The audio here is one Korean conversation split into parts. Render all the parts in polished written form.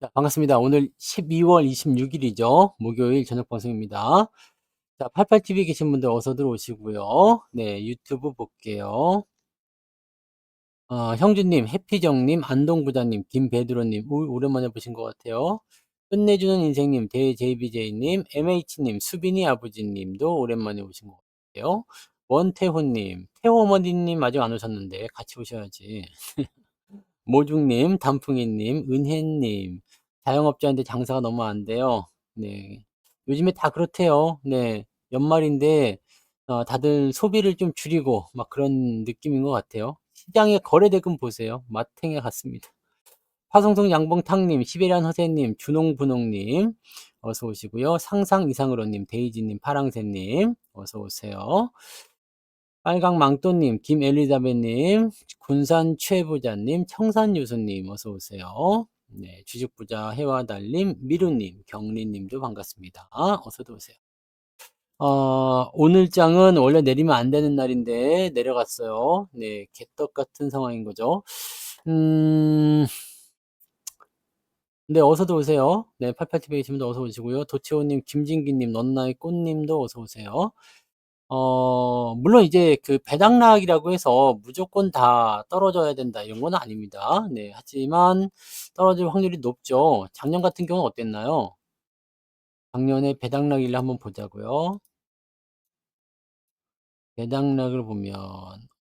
자, 반갑습니다. 오늘 12월 26일이죠. 목요일 저녁 방송입니다. 자, 88TV 계신 분들 어서 들어오시고요. 네, 유튜브 볼게요. 형주님, 해피정님, 안동부장님, 김배드로님, 오랜만에 보신 것 같아요. 끝내주는 인생님, 대JBJ님, MH님, 수빈이 아버지님도 오랜만에 오신 것 같아요. 원태호님, 태호어머니님 아직 안 오셨는데 같이 오셔야지. 모중님, 단풍이님, 은혜님, 자영업자인데 장사가 너무 안 돼요. 네. 요즘에 다 그렇대요. 네. 연말인데, 다들 소비를 좀 줄이고, 막 그런 느낌인 것 같아요. 시장의 거래대금 보세요. 마탱에 갔습니다. 화성성 양봉탕님, 시베리안 허세님, 준홍분홍님, 어서 오시고요. 상상 이상으로님, 데이지님, 파랑새님, 어서 오세요. 빨강 망토님, 김엘리자베님, 군산 최부자님, 청산유수님, 어서오세요. 네, 주식부자 해와달님, 미루님, 경리님도 반갑습니다. 어서도 오세요. 오늘 장은 원래 내리면 안 되는 날인데 내려갔어요. 네, 개떡 같은 상황인 거죠. 네, 어서도 오세요. 네, 88TV에 계신 분도 어서 오시고요. 도채호님, 김진기님, 넌나의 꽃님도 어서 오세요. 물론 이제 그 배당락이라고 해서 무조건 다 떨어져야 된다 이런 건 아닙니다. 네, 하지만 떨어질 확률이 높죠. 작년 같은 경우는 어땠나요? 작년에 배당락일을 한번 보자고요. 배당락을 보면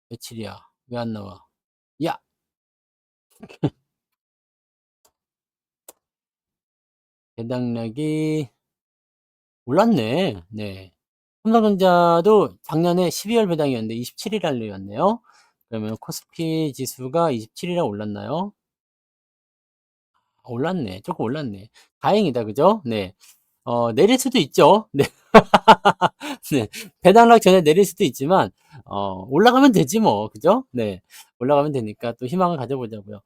며칠이야? 왜 안 나와? 야! 배당락이 올랐네. 네. 삼성전자도 작년에 12월 배당이었는데 27일 할래였네요. 그러면 코스피 지수가 27일에 올랐나요? 올랐네. 조금 올랐네. 다행이다. 그죠? 네. 내릴 수도 있죠. 네. 네. 배당락 전에 내릴 수도 있지만, 올라가면 되지 뭐. 그죠? 네. 올라가면 되니까 또 희망을 가져보자고요.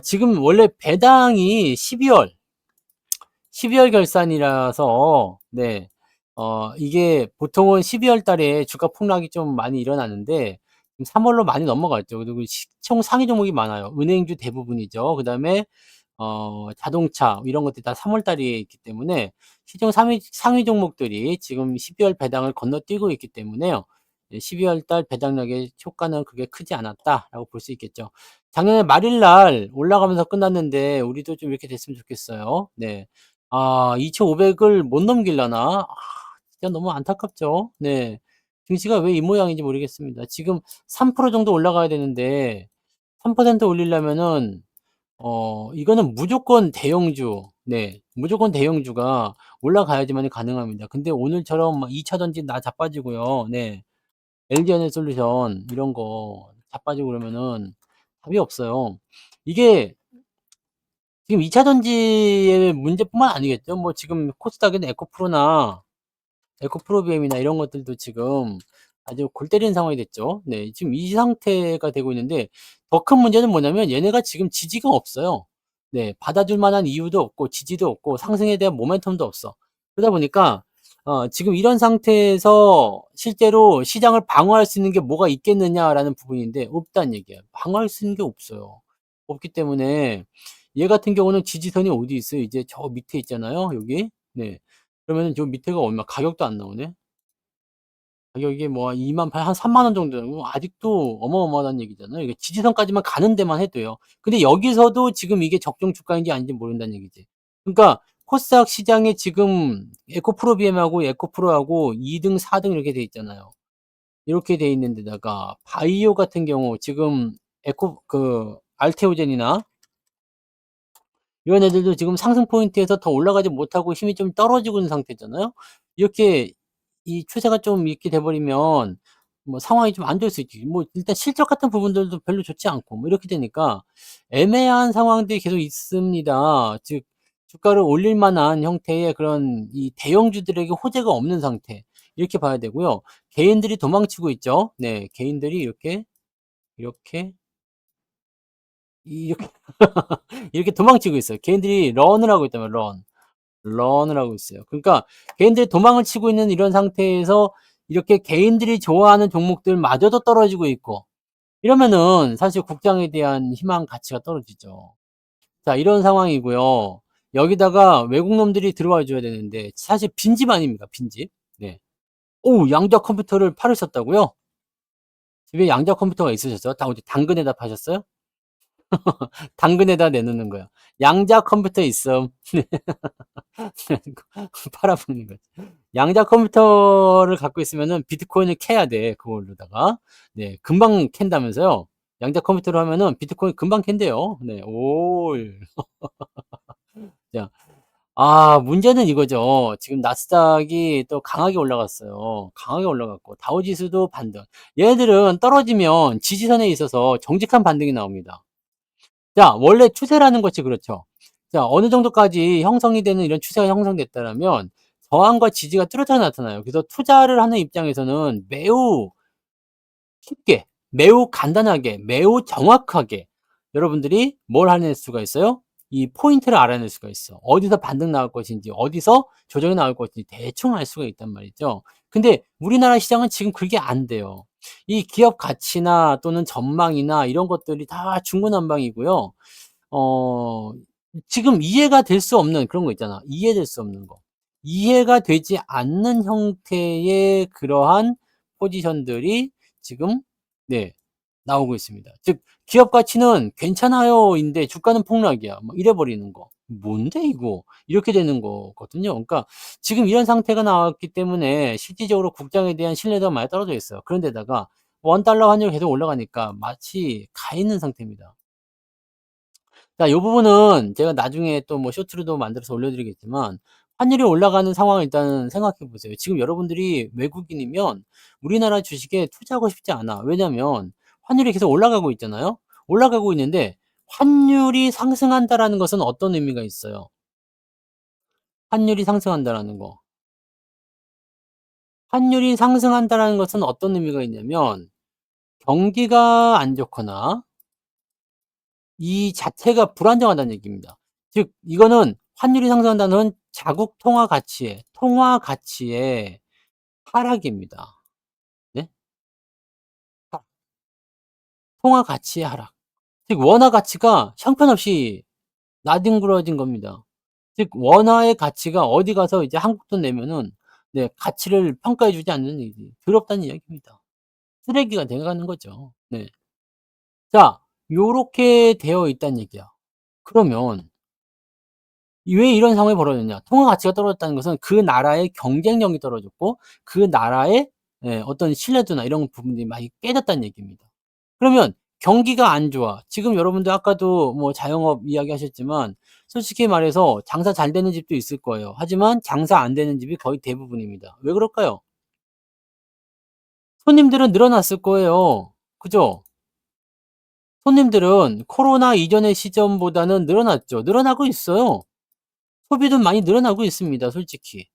지금 원래 배당이 12월 결산이라서, 네. 이게 보통은 12월 달에 주가 폭락이 좀 많이 일어나는데, 3월로 많이 넘어갔죠. 그리고 시총 상위 종목이 많아요. 은행주 대부분이죠. 그 다음에 자동차 이런 것들이 다 3월 달에 있기 때문에 시중 상위 종목들이 지금 12월 배당을 건너뛰고 있기 때문에요. 12월 달 배당력의 효과는 그게 크지 않았다라고 볼 수 있겠죠. 작년에 말일날 올라가면서 끝났는데 우리도 좀 이렇게 됐으면 좋겠어요. 네. 2,500을 못 넘기려나? 진짜 너무 안타깝죠. 네. 증시가 왜 이 모양인지 모르겠습니다. 지금 3% 정도 올라가야 되는데 3% 올리려면은 이거는 무조건 대형주, 네, 무조건 대형주가 올라가야지만이 가능합니다. 근데 오늘처럼 막 2차 전지 나 자빠지고요. 네. LG에너솔루션 이런 거 자빠지고 그러면은 답이 없어요. 이게 지금 2차 전지의 문제뿐만 아니겠죠. 뭐 지금 코스닥에는 에코프로비엠이나 이런 것들도 지금 아주 골 때리는 상황이 됐죠. 네, 지금 이 상태가 되고 있는데 더 큰 문제는 뭐냐면 얘네가 지금 지지가 없어요. 네, 받아줄 만한 이유도 없고 지지도 없고 상승에 대한 모멘텀도 없어. 그러다 보니까 지금 이런 상태에서 실제로 시장을 방어할 수 있는 게 뭐가 있겠느냐라는 부분인데 없다는 얘기야. 방어할 수 있는 게 없어요. 없기 때문에 얘 같은 경우는 지지선이 어디 있어요? 이제 저 밑에 있잖아요. 여기. 네. 그러면은 저 밑에가 얼마? 가격도 안 나오네. 가격이 뭐 2만 8, 한 3만 원 정도 되고 아직도 어마어마하다는 얘기잖아요. 이게 지지선까지만 가는 데만 해도요. 근데 여기서도 지금 이게 적정 주가인지 아닌지 모른다는 얘기지. 그러니까 코스닥 시장에 지금 에코프로비엠하고 에코프로하고 2등, 4등 이렇게 돼 있잖아요. 이렇게 돼 있는 데다가 바이오 같은 경우 지금 알테오젠이나 이런 애들도 지금 상승 포인트에서 더 올라가지 못하고 힘이 좀 떨어지고 있는 상태잖아요. 이렇게 이 추세가 좀 이렇게 돼 버리면 뭐 상황이 좀 안 좋을 수 있지. 뭐 일단 실적 같은 부분들도 별로 좋지 않고 뭐 이렇게 되니까 애매한 상황들이 계속 있습니다. 즉 주가를 올릴 만한 형태의 그런 이 대형주들에게 호재가 없는 상태. 이렇게 봐야 되고요. 개인들이 도망치고 있죠. 네. 개인들이 이렇게 이렇게 이렇게 도망치고 있어요. 개인들이 런을 하고 있다면 런을 하고 있어요. 그러니까 개인들이 도망을 치고 있는 이런 상태에서 이렇게 개인들이 좋아하는 종목들마저도 떨어지고 있고 이러면은 사실 국장에 대한 희망 가치가 떨어지죠. 자 이런 상황이고요. 여기다가 외국 놈들이 들어와 줘야 되는데 사실 빈집 아닙니까, 빈집. 네. 오 양자 컴퓨터를 팔으셨다고요? 집에 양자 컴퓨터가 있으셨어요? 다 어디 당근에다 파셨어요? 당근에다 내놓는 거예요. "양자 컴퓨터 있음." 팔아버리는 거지. 양자 컴퓨터를 갖고 있으면은 비트코인을 캐야 돼, 그걸로다가. 네. 금방 캔다면서요. 양자 컴퓨터로 하면은 비트코인 금방 캔대요. 네. 올. 자 문제는 이거죠. 지금 나스닥이 또 강하게 올라갔어요. 강하게 올라갔고 다우지수도 반등. 얘네들은 떨어지면 지지선에 있어서 정직한 반등이 나옵니다. 자 원래 추세라는 것이 그렇죠. 자 어느 정도까지 형성이 되는 이런 추세가 형성됐다라면 저항과 지지가 뚜렷하게 나타나요. 그래서 투자를 하는 입장에서는 매우 쉽게, 매우 간단하게, 매우 정확하게 여러분들이 뭘 알아낼 수가 있어요? 이 포인트를 알아낼 수가 있어. 어디서 반등 나올 것인지, 어디서 조정이 나올 것인지 대충 알 수가 있단 말이죠. 근데 우리나라 시장은 지금 그게 안 돼요. 이 기업 가치나 또는 전망이나 이런 것들이 다 중구난방이고요. 어 지금 이해가 될 수 없는 그런 거 있잖아. 이해될 수 없는 거. 이해가 되지 않는 형태의 그러한 포지션들이 지금 네 나오고 있습니다. 즉 "기업 가치는 괜찮아요."인데 "주가는 폭락이야." 뭐 이래 버리는 거. "뭔데 이거?" 이렇게 되는 거거든요. 그러니까 지금 이런 상태가 나왔기 때문에 실질적으로 국장에 대한 신뢰도가 많이 떨어져 있어요. 그런데다가 원 달러 환율이 계속 올라가니까 마치 가 있는 상태입니다. 자 요 부분은 제가 나중에 또 뭐 쇼트로도 만들어서 올려드리겠지만 환율이 올라가는 상황을 일단은 생각해 보세요. 지금 여러분들이 외국인이면 우리나라 주식에 투자하고 싶지 않아. 왜냐면 환율이 계속 올라가고 있잖아요. 올라가고 있는데 환율이 상승한다라는 것은 어떤 의미가 있어요? 환율이 상승한다라는 거. 환율이 상승한다라는 것은 어떤 의미가 있냐면 경기가 안 좋거나 이 자체가 불안정하다는 얘기입니다. 즉 이거는 환율이 상승한다는 자국 통화 가치의 하락입니다. 네. 하 통화 가치의 하락. 즉 원화 가치가 형편없이 나뒹굴어진 겁니다. 즉 원화의 가치가 어디 가서 이제 한국 돈 내면은 네 가치를 평가해 주지 않는 얘기 더럽다는 이야기입니다. 쓰레기가 돼 가는 거죠. 네. 자 요렇게 되어 있다는 얘기야. 그러면 왜 이런 상황이 벌어졌냐? 통화 가치가 떨어졌다는 것은 그 나라의 경쟁력이 떨어졌고 그 나라의 어떤 신뢰도나 이런 부분들이 많이 깨졌다는 얘기입니다. 그러면 경기가 안 좋아. 지금 여러분들 아까도 뭐 자영업 이야기하셨지만 솔직히 말해서 장사 잘 되는 집도 있을 거예요. 하지만 장사 안 되는 집이 거의 대부분입니다. 왜 그럴까요? 손님들은 늘어났을 거예요. 그죠? 손님들은 코로나 이전의 시점보다는 늘어났죠. 늘어나고 있어요. 소비도 많이 늘어나고 있습니다 솔직히.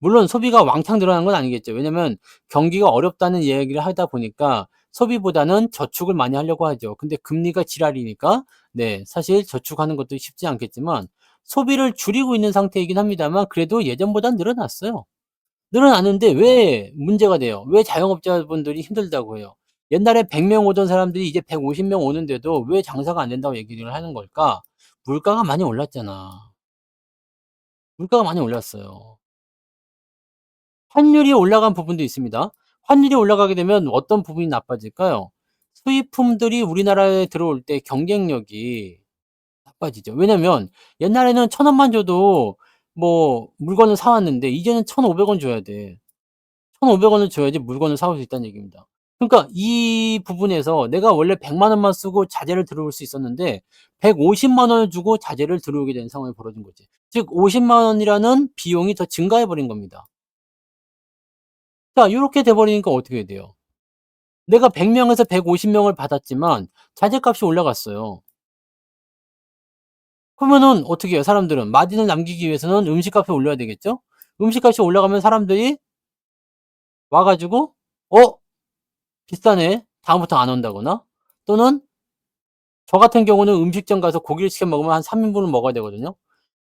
물론 소비가 왕창 늘어난 건 아니겠죠. 왜냐면 경기가 어렵다는 이야기를 하다 보니까 소비보다는 저축을 많이 하려고 하죠. 근데 금리가 지랄이니까 네 사실 저축하는 것도 쉽지 않겠지만 소비를 줄이고 있는 상태이긴 합니다만 그래도 예전보단 늘어났어요. 늘어났는데 왜 문제가 돼요? 왜 자영업자분들이 힘들다고 해요? 옛날에 100명 오던 사람들이 이제 150명 오는데도 왜 장사가 안 된다고 얘기를 하는 걸까? 물가가 많이 올랐잖아. 물가가 많이 올랐어요. 환율이 올라간 부분도 있습니다. 환율이 올라가게 되면 어떤 부분이 나빠질까요? 수입품들이 우리나라에 들어올 때 경쟁력이 나빠지죠. 왜냐면 옛날에는 1,000원만 줘도 뭐 물건을 사 왔는데 이제는 1,500원 줘야 돼. 1,500 원을 줘야지 물건을 사올 수 있다는 얘기입니다. 그러니까 이 부분에서 내가 원래 100만 원만 쓰고 자재를 들어올 수 있었는데 150만 원을 주고 자재를 들어오게 되는 상황이 벌어진 거지. 즉 50만 원이라는 비용이 더 증가해 버린 겁니다. 자 요렇게 돼 버리니까 어떻게 돼요? 내가 100 명에서 150 명을 받았지만 자재값이 올라갔어요. 그러면은 어떻게 해요 사람들은? 마진을 남기기 위해서는 음식값을 올려야 되겠죠? 음식값이 올라가면 사람들이 와 가지고 '어 비싸네.' 다음부터 안 온다거나 또는 저 같은 경우는 음식점 가서 고기를 시켜 먹으면 한 3 인분을 먹어야 되거든요.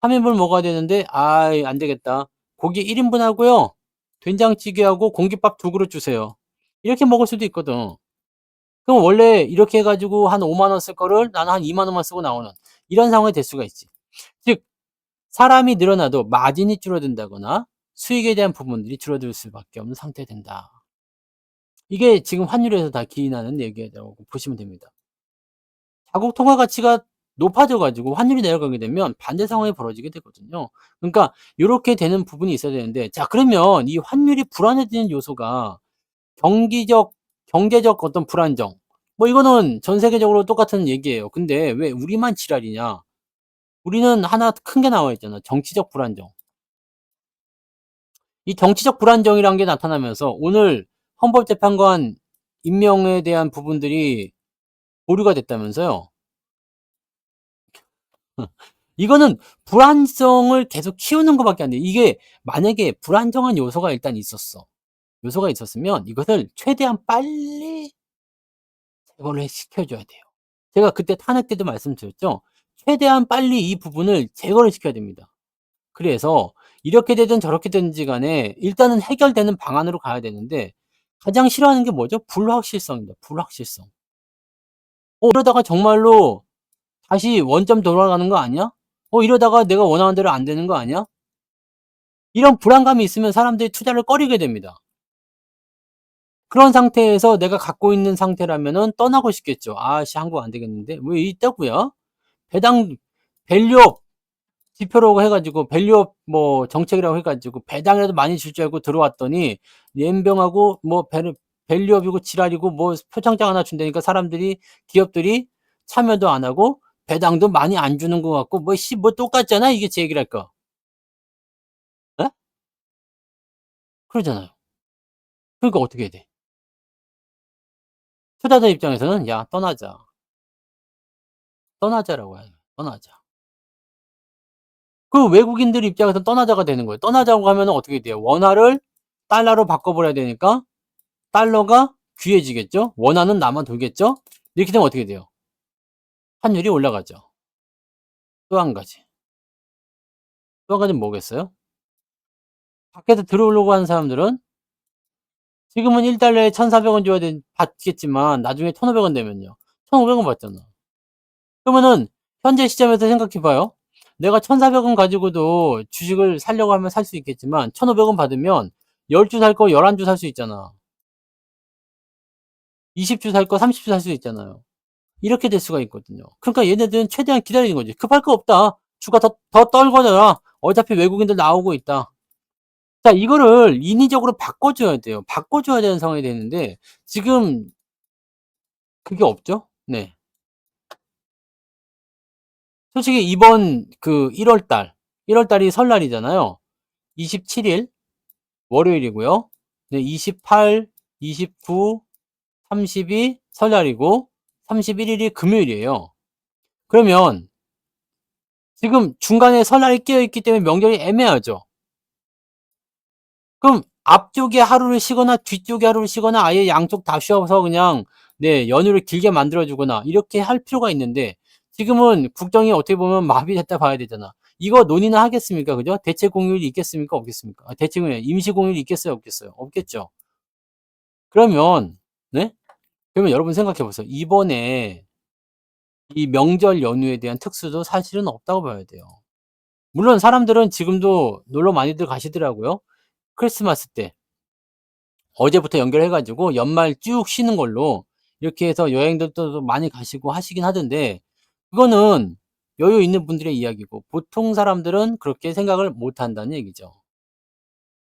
3 인분을 먹어야 되는데 '아이 안 되겠다. 고기 1 인분 하고요. 된장찌개하고 공깃밥 2 그릇 주세요.' 이렇게 먹을 수도 있거든. 그럼 원래 이렇게 해 가지고 한 5만 원 쓸 거를 나는 한2만 원만 쓰고 나오는 이런 상황이 될 수가 있지. 즉 사람이 늘어나도 마진이 줄어든다거나 수익에 대한 부분들이 줄어들 수밖에 없는 상태가 된다. 이게 지금 환율에서 다 기인하는 얘기라고 보시면 됩니다. 자국 통화 가치가 높아져 가지고 환율이 내려가게 되면 반대 상황이 벌어지게 되거든요. 그러니까 요렇게 되는 부분이 있어야 되는데, 자 그러면 이 환율이 불안해지는 요소가 경기적 경제적 어떤 불안정, 뭐 이거는 전 세계적으로 똑같은 얘기예요. 근데 왜 우리만 지랄이냐? 우리는 하나 큰 게 나와 있잖아. 정치적 불안정. 이 정치적 불안정이란 게 나타나면서 오늘 헌법재판관 임명에 대한 부분들이 보류가 됐다면서요. 이거는 불안성을 계속 키우는 것 밖에 안 돼. 이게 만약에 불안정한 요소가 일단 있었어. 요소가 있었으면 이것을 최대한 빨리 제거를 시켜 줘야 돼요. 제가 그때 탄핵 때도 말씀드렸죠. 최대한 빨리 이 부분을 제거를 시켜야 됩니다. 그래서 이렇게 되든 저렇게 되든지 간에 일단은 해결되는 방안으로 가야 되는데, 가장 싫어하는 게 뭐죠? 불확실성입니다. 불확실성. 이러다가 정말로 다시 원점 돌아가는 거 아니야? 이러다가 내가 원하는 대로 안 되는 거 아니야? 이런 불안감이 있으면 사람들이 투자를 꺼리게 됩니다. 그런 상태에서 내가 갖고 있는 상태라면은 떠나고 싶겠죠. '아씨 한국 안 되겠는데.' 왜 있다고요? 배당 밸류업 지표라고 해 가지고 밸류업 뭐 정책이라고 해 가지고 배당이라도 많이 줄 줄 알고 들어왔더니 연병하고 뭐 밸류업이고 지랄이고 뭐 표창장 하나 준다니까 사람들이 기업들이 참여도 안 하고 배당도 많이 안 주는 것 같고 뭐 똑같잖아 이게 제 얘기랄까. 예? 그러잖아요. 그러니까 어떻게 해야 돼? 투자자 입장에서는 '야 떠나자. 떠나자.'라고 해요. 떠나자. 그 외국인들 입장에서는 떠나자가 되는 거예요. 떠나자고 하면은 어떻게 돼요? 원화를 달러로 바꿔 버려야 되니까 달러가 귀해지겠죠? 원화는 남아 돌겠죠? 이렇게 되면 어떻게 돼요? 환율이 올라가죠. 또 한 가지. 또 한 가지는 뭐겠어요? 밖에서 들어오려고 하는 사람들은 지금은 1 달러에 1,400원 줘야 받겠지만 나중에 1,500원 되면요. 1,500원 받잖아. 그러면은 현재 시점에서 생각해 봐요. 내가 1,400원 가지고도 주식을 사려고 하면 살 수 있겠지만 1,500원 받으면 10주 살 거 11주 살 수 있잖아. 20주 살 거 30주 살 수 있잖아요. 이렇게 될 수가 있거든요. 그러니까 얘네들은 최대한 기다리는 거지. '급할 거 없다. 주가 더 떨궈져라. 어차피 외국인들 나오고 있다.' 자 이거를 인위적으로 바꿔 줘야 돼요. 바꿔 줘야 되는 상황이 되는데 지금 그게 없죠? 네. 솔직히 이번 그 1월 달이 설날이잖아요. 27일 월요일이고요. 네 28, 29, 30이 설날이고 31 일이 금요일이에요. 그러면 지금 중간에 설날이 끼어 있기 때문에 명절이 애매하죠. 그럼 앞쪽에 하루를 쉬거나 뒤쪽에 하루를 쉬거나 아예 양쪽 다 쉬어서 그냥 네 연휴를 길게 만들어 주거나 이렇게 할 필요가 있는데, 지금은 국정이 어떻게 보면 마비됐다 봐야 되잖아. 이거 논의는 하겠습니까? 그죠? 대체 공휴일이 있겠습니까? 없겠습니까? 대체 공휴일, 임시 공휴일이 있겠어요? 없겠어요? 없겠죠. 그러면 네? 그러면 여러분 생각해 보세요. 이번에 이 명절 연휴에 대한 특수도 사실은 없다고 봐야 돼요. 물론 사람들은 지금도 놀러 많이들 가시더라고요. 크리스마스 때 어제부터 연결해 가지고 연말 쭉 쉬는 걸로 이렇게 해서 여행들도 많이 가시고 하시긴 하던데, 그거는 여유 있는 분들의 이야기고 보통 사람들은 그렇게 생각을 못 한다는 얘기죠.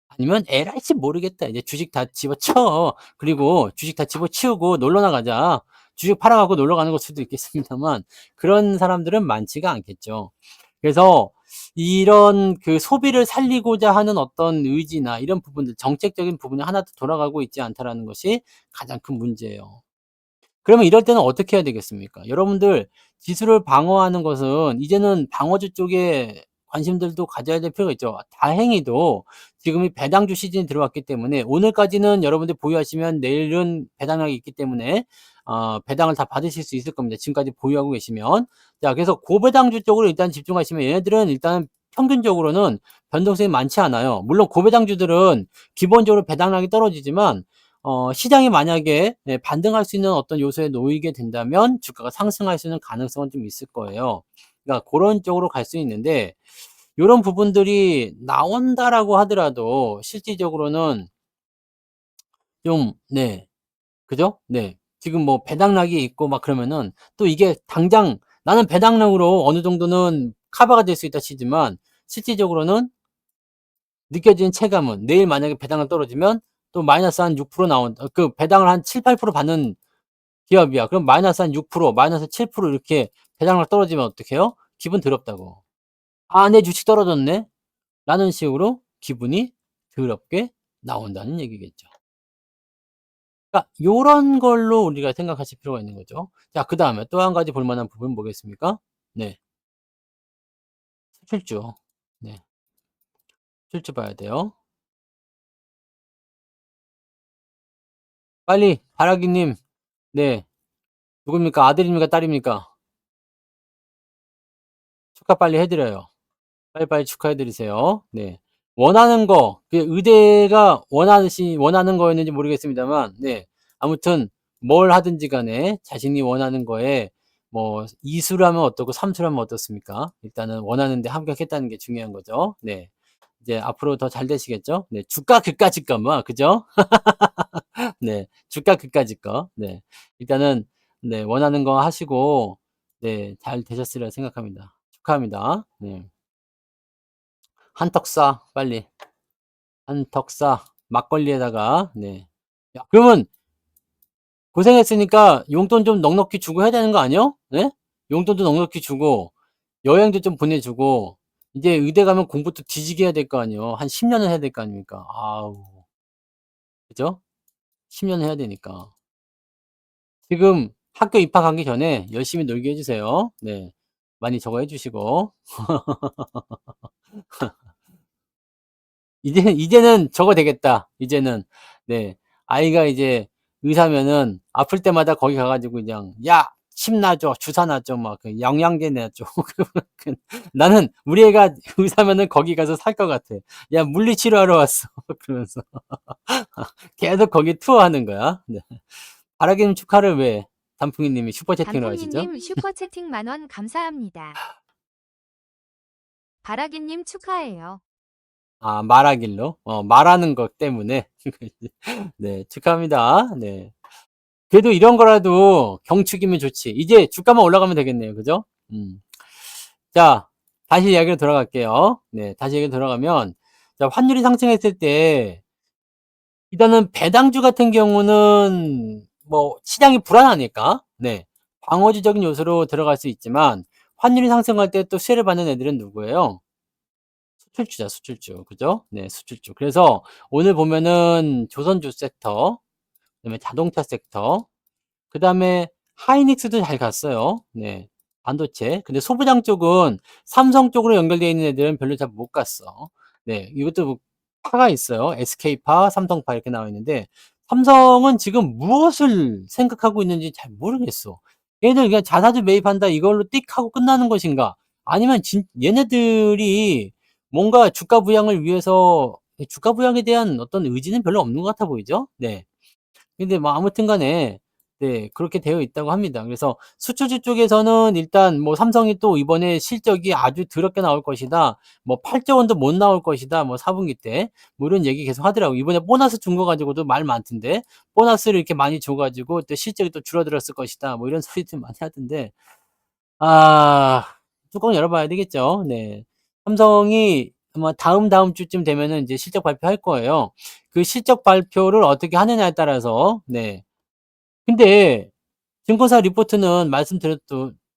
아니면 '에라이씨 모르겠다. 이제 주식 다 집어쳐. 그리고 주식 다 집어치우고 놀러 나가자.' 주식 팔아 갖고 놀러 가는 걸 수도 있겠습니다만 그런 사람들은 많지가 않겠죠. 그래서 이런 그 소비를 살리고자 하는 어떤 의지나 이런 부분들, 정책적인 부분이 하나도 돌아가고 있지 않다라는 것이 가장 큰 문제예요. 그러면 이럴 때는 어떻게 해야 되겠습니까? 여러분들 지수를 방어하는 것은 이제는 방어주 쪽에 관심들도 가져야 될 필요가 있죠. 다행히도 지금이 배당주 시즌이 들어왔기 때문에 오늘까지는 여러분들 보유하시면 내일은 배당락이 있기 때문에 배당을 다 받으실 수 있을 겁니다, 지금까지 보유하고 계시면. 자 그래서 고배당주 쪽으로 일단 집중하시면 얘네들은 일단 평균적으로는 변동성이 많지 않아요. 물론 고배당주들은 기본적으로 배당락이 떨어지지만 시장이 만약에 예 반등할 수 있는 어떤 요소에 놓이게 된다면 주가가 상승할 수 있는 가능성은 좀 있을 거예요. 그러니까 고런 쪽으로 갈 수 있는데 요런 부분들이 나온다라고 하더라도 실질적으로는 좀 네. 그죠? 네. 지금 뭐 배당락이 있고 막 그러면은 또 이게 당장 나는 배당락으로 어느 정도는 커버가 될 수 있다 치지만 실질적으로는 느껴지는 체감은 내일 만약에 배당을 떨어지면 또 마이너스 한 6% 나온다. 그 배당을 한 7-8% 받는 기업이야. 그럼 마이너스 한 6% 마이너스 7% 이렇게 배당락 떨어지면 어떡해요? 기분 더럽다고. '아 내 주식 떨어졌네.' 라는 식으로 기분이 더럽게 나온다는 얘기겠죠. 그러니까 요런 걸로 우리가 생각하실 필요가 있는 거죠. 자 그다음에 또 한 가지 볼 만한 부분은 뭐겠습니까? 네. 수출주. 네. 수출주 봐야 돼요. 빨리 바라기 님. 네. 누굽니까? 아들입니까? 딸입니까? 축하 빨리 해 드려요. 빨리빨리 축하해 드리세요. 네. 원하는 거 그 의대가 원하는 거였는지 모르겠습니다만 네. 아무튼 뭘 하든지 간에 자신이 원하는 거에 뭐 이수라면 어떻고 삼수라면 어떻습니까? 일단은 원하는 데 합격했다는 게 중요한 거죠. 네. 이제 앞으로 더 잘 되시겠죠? 네. 주가 그까짓 거 뭐 그죠? 네. 주가 그까짓 거. 네. 일단은 네 원하는 거 하시고 네 잘 되셨으리라 생각합니다. 축하합니다. 네. 한턱 쏴 빨리. 한턱 쏴. 막걸리에다가 네. 야 그러면 고생했으니까 용돈 좀 넉넉히 주고 해야 되는 거 아니에요? 네? 용돈도 넉넉히 주고 여행도 좀 보내 주고 이제 의대 가면 공부도 뒤지게 해야 될 거 아니에요. 한 10 년은 해야 될 거 아닙니까? 아우 그죠? 10 년은 해야 되니까. 지금 학교 입학하기 전에 열심히 놀게 해 주세요. 네. 많이 저거 해 주시고. 이제는 저거 되겠다. 이제는 네. 아이가 이제 의사면은 아플 때마다 거기 가 가지고 그냥 "야 침 놔줘. 주사 놔줘." 막 그 영양제 놔줘. 그 나는 우리 애가 의사면은 거기 가서 살 것 같아. "야 물리치료하러 왔어." 그러면서 계속 거기 투어하는 거야. 네. 바라기님 축하를 왜 단풍이 님이 슈퍼 채팅으로 하시죠? 단풍이님 슈퍼채팅 10,000원 감사합니다. 바라기님 축하해요. 아 말하길로? 말하는 것 때문에. 네 축하합니다. 네. 그래도 이런 거라도 경축이면 좋지. 이제 주가만 올라가면 되겠네요. 그죠? 음. 자, 다시 이야기로 돌아갈게요. 네, 다시 얘기로 돌아가면, 자, 환율이 상승했을 때, 일단은 배당주 같은 경우는, 뭐, 시장이 불안하니까, 네, 방어주적인 요소로 들어갈 수 있지만, 환율이 상승할 때 또 수혜를 받는 애들은 누구예요? 수출주자, 수출주. 그죠? 네, 수출주. 그래서 오늘 보면은 조선주 섹터, 그다음에 자동차 섹터, 그다음에 하이닉스도 잘 갔어요. 네. 반도체. 근데 소부장 쪽은 삼성 쪽으로 연결되어 있는 애들은 별로 잘 못 갔어. 네. 이것도 뭐 파가 있어요. SK파, 삼성파 이렇게 나와 있는데 삼성은 지금 무엇을 생각하고 있는지 잘 모르겠어. 얘들 그냥 자사주 매입한다 이걸로 띡 하고 끝나는 것인가? 아니면 얘네들이 뭔가 주가 부양을 위해서 주가 부양에 대한 어떤 의지는 별로 없는 것 같아 보이죠? 네. 근데 뭐 아무튼 간에 네 그렇게 되어 있다고 합니다. 그래서 수출주 쪽에서는 일단 뭐 삼성이 또 이번에 실적이 아주 더럽게 나올 것이다. 뭐 8조 원도 못 나올 것이다. 뭐 4 분기 때. 뭐 이런 얘기 계속 하더라고요. 이번에 보너스 준 거 가지고도 말 많던데. 보너스를 이렇게 많이 줘 가지고 또 실적이 또 줄어들었을 것이다. 뭐 이런 소리들 많이 하던데 아 뚜껑 열어 봐야 되겠죠. 네. 삼성이 아마 다음 주쯤 되면은 이제 실적 발표할 거예요. 그 실적 발표를 어떻게 하느냐에 따라서 네. 근데 증권사 리포트는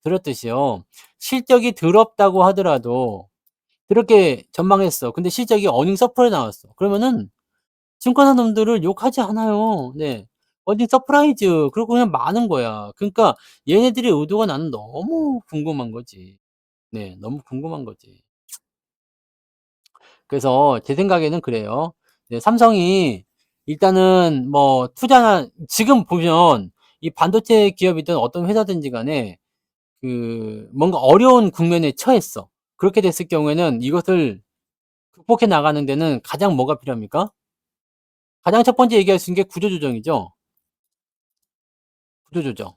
드렸듯이요. 실적이 더럽다고 하더라도 그렇게 전망했어. 근데 실적이 어닝 서프라이 나왔어. 그러면은 증권사 놈들을 욕하지 않아요. 네. 어닝 서프라이즈 그러고 그냥 마는 거야. 그러니까 얘네들의 의도가 나는 너무 궁금한 거지. 네. 너무 궁금한 거지. 그래서 제 생각에는 그래요. 네, 삼성이 일단은 뭐 투자나 지금 보면 이 반도체 기업이든 어떤 회사든지 간에 그 뭔가 어려운 국면에 처했어. 그렇게 됐을 경우에는 이것을 극복해 나가는 데는 가장 뭐가 필요합니까? 가장 첫 번째 얘기할 수 있는 게 구조조정이죠. 구조조정.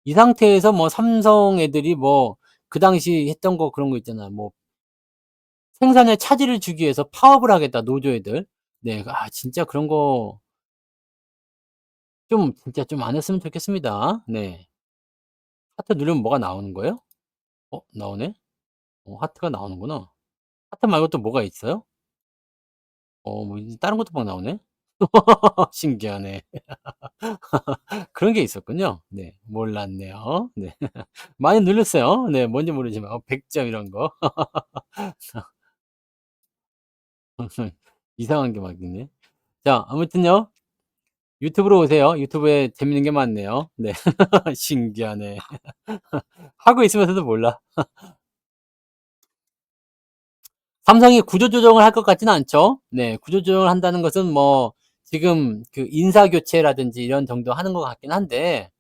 이 상태에서 뭐 삼성 애들이 뭐 그 당시 했던 거 그런 거 있잖아요. 뭐 생산에 차질을 주기 위해서 파업을 하겠다 노조애들. 네. 진짜 그런 거 좀 진짜 좀 안 했으면 좋겠습니다. 네. 하트 누르면 뭐가 나오는 거예요? 나오네. 하트가 나오는구나. 하트 말고 또 뭐가 있어요? 뭐 다른 것도 막 나오네. 신기하네. 그런 게 있었군요. 네. 몰랐네요. 네. 많이 눌렀어요. 네. 뭔지 모르지만 100점 이런 거. 이상한 게 막 있네. 자 아무튼요. 유튜브로 오세요. 유튜브에 재밌는 게 많네요. 네. 신기하네. 하고 있으면서도 몰라. 삼성이 구조조정을 할 것 같지는 않죠. 네. 구조조정을 한다는 것은 뭐 지금 그 인사 교체라든지 이런 정도 하는 것 같긴 한데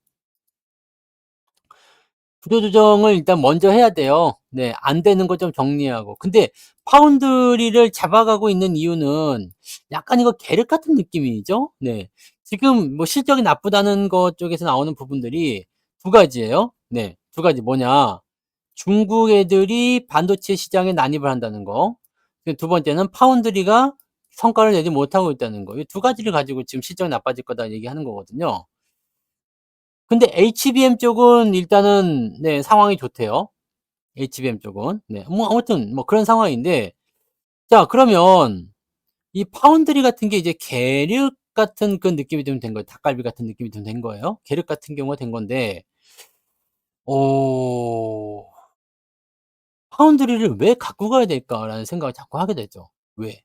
구조조정을 일단 먼저 해야 돼요. 네. 안 되는 거 좀 정리하고. 근데 파운드리를 잡아가고 있는 이유는 약간 이거 계륵 같은 느낌이죠. 네. 지금 뭐 실적이 나쁘다는 것 쪽에서 나오는 부분들이 두 가지예요. 네. 두 가지 뭐냐. 중국 애들이 반도체 시장에 난입을 한다는 거. 두 번째는 파운드리가 성과를 내지 못하고 있다는 거. 이 두 가지를 가지고 지금 실적이 나빠질 거다 얘기하는 거거든요. 근데 HBM 쪽은 일단은 네 상황이 좋대요. HBM 쪽은. 네. 뭐 아무튼 뭐 그런 상황인데 자 그러면 이 파운드리 같은 게 이제 계륵 같은 그런 느낌이 좀 된 거예요. 닭갈비 같은 느낌이 좀 된 거예요. 계륵 같은 경우가 된 건데 어 '파운드리를 왜 갖고 가야 될까?'라는 생각을 자꾸 하게 되죠. 왜?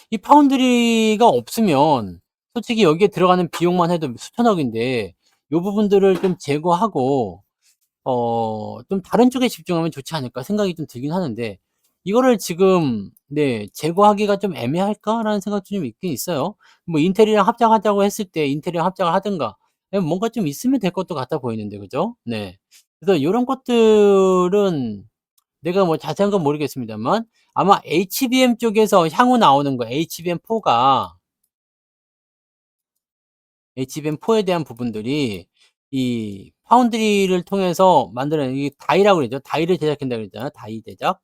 이 파운드리가 없으면 솔직히 여기에 들어가는 비용만 해도 수천억인데 요 부분들을 좀 제거하고 좀 '다른 쪽에 집중하면 좋지 않을까.' 생각이 좀 들긴 하는데 이거를 지금 네 '제거하기가 좀 애매할까?'라는 생각도 좀 있긴 있어요. 뭐 인텔이랑 합작하자고 했을 때 인텔이랑 합작을 하든가 뭔가 좀 있으면 될 것도 같아 보이는데 그죠? 네. 그래서 요런 것들은 내가 뭐 자세한 건 모르겠습니다만 아마 HBM 쪽에서 향후 나오는 거 HBM4가 HBM4에 대한 부분들이 이 파운드리를 통해서 만드는 이 다이라고 그러죠. 다이를 제작한다고 그랬잖아요. 다이 제작.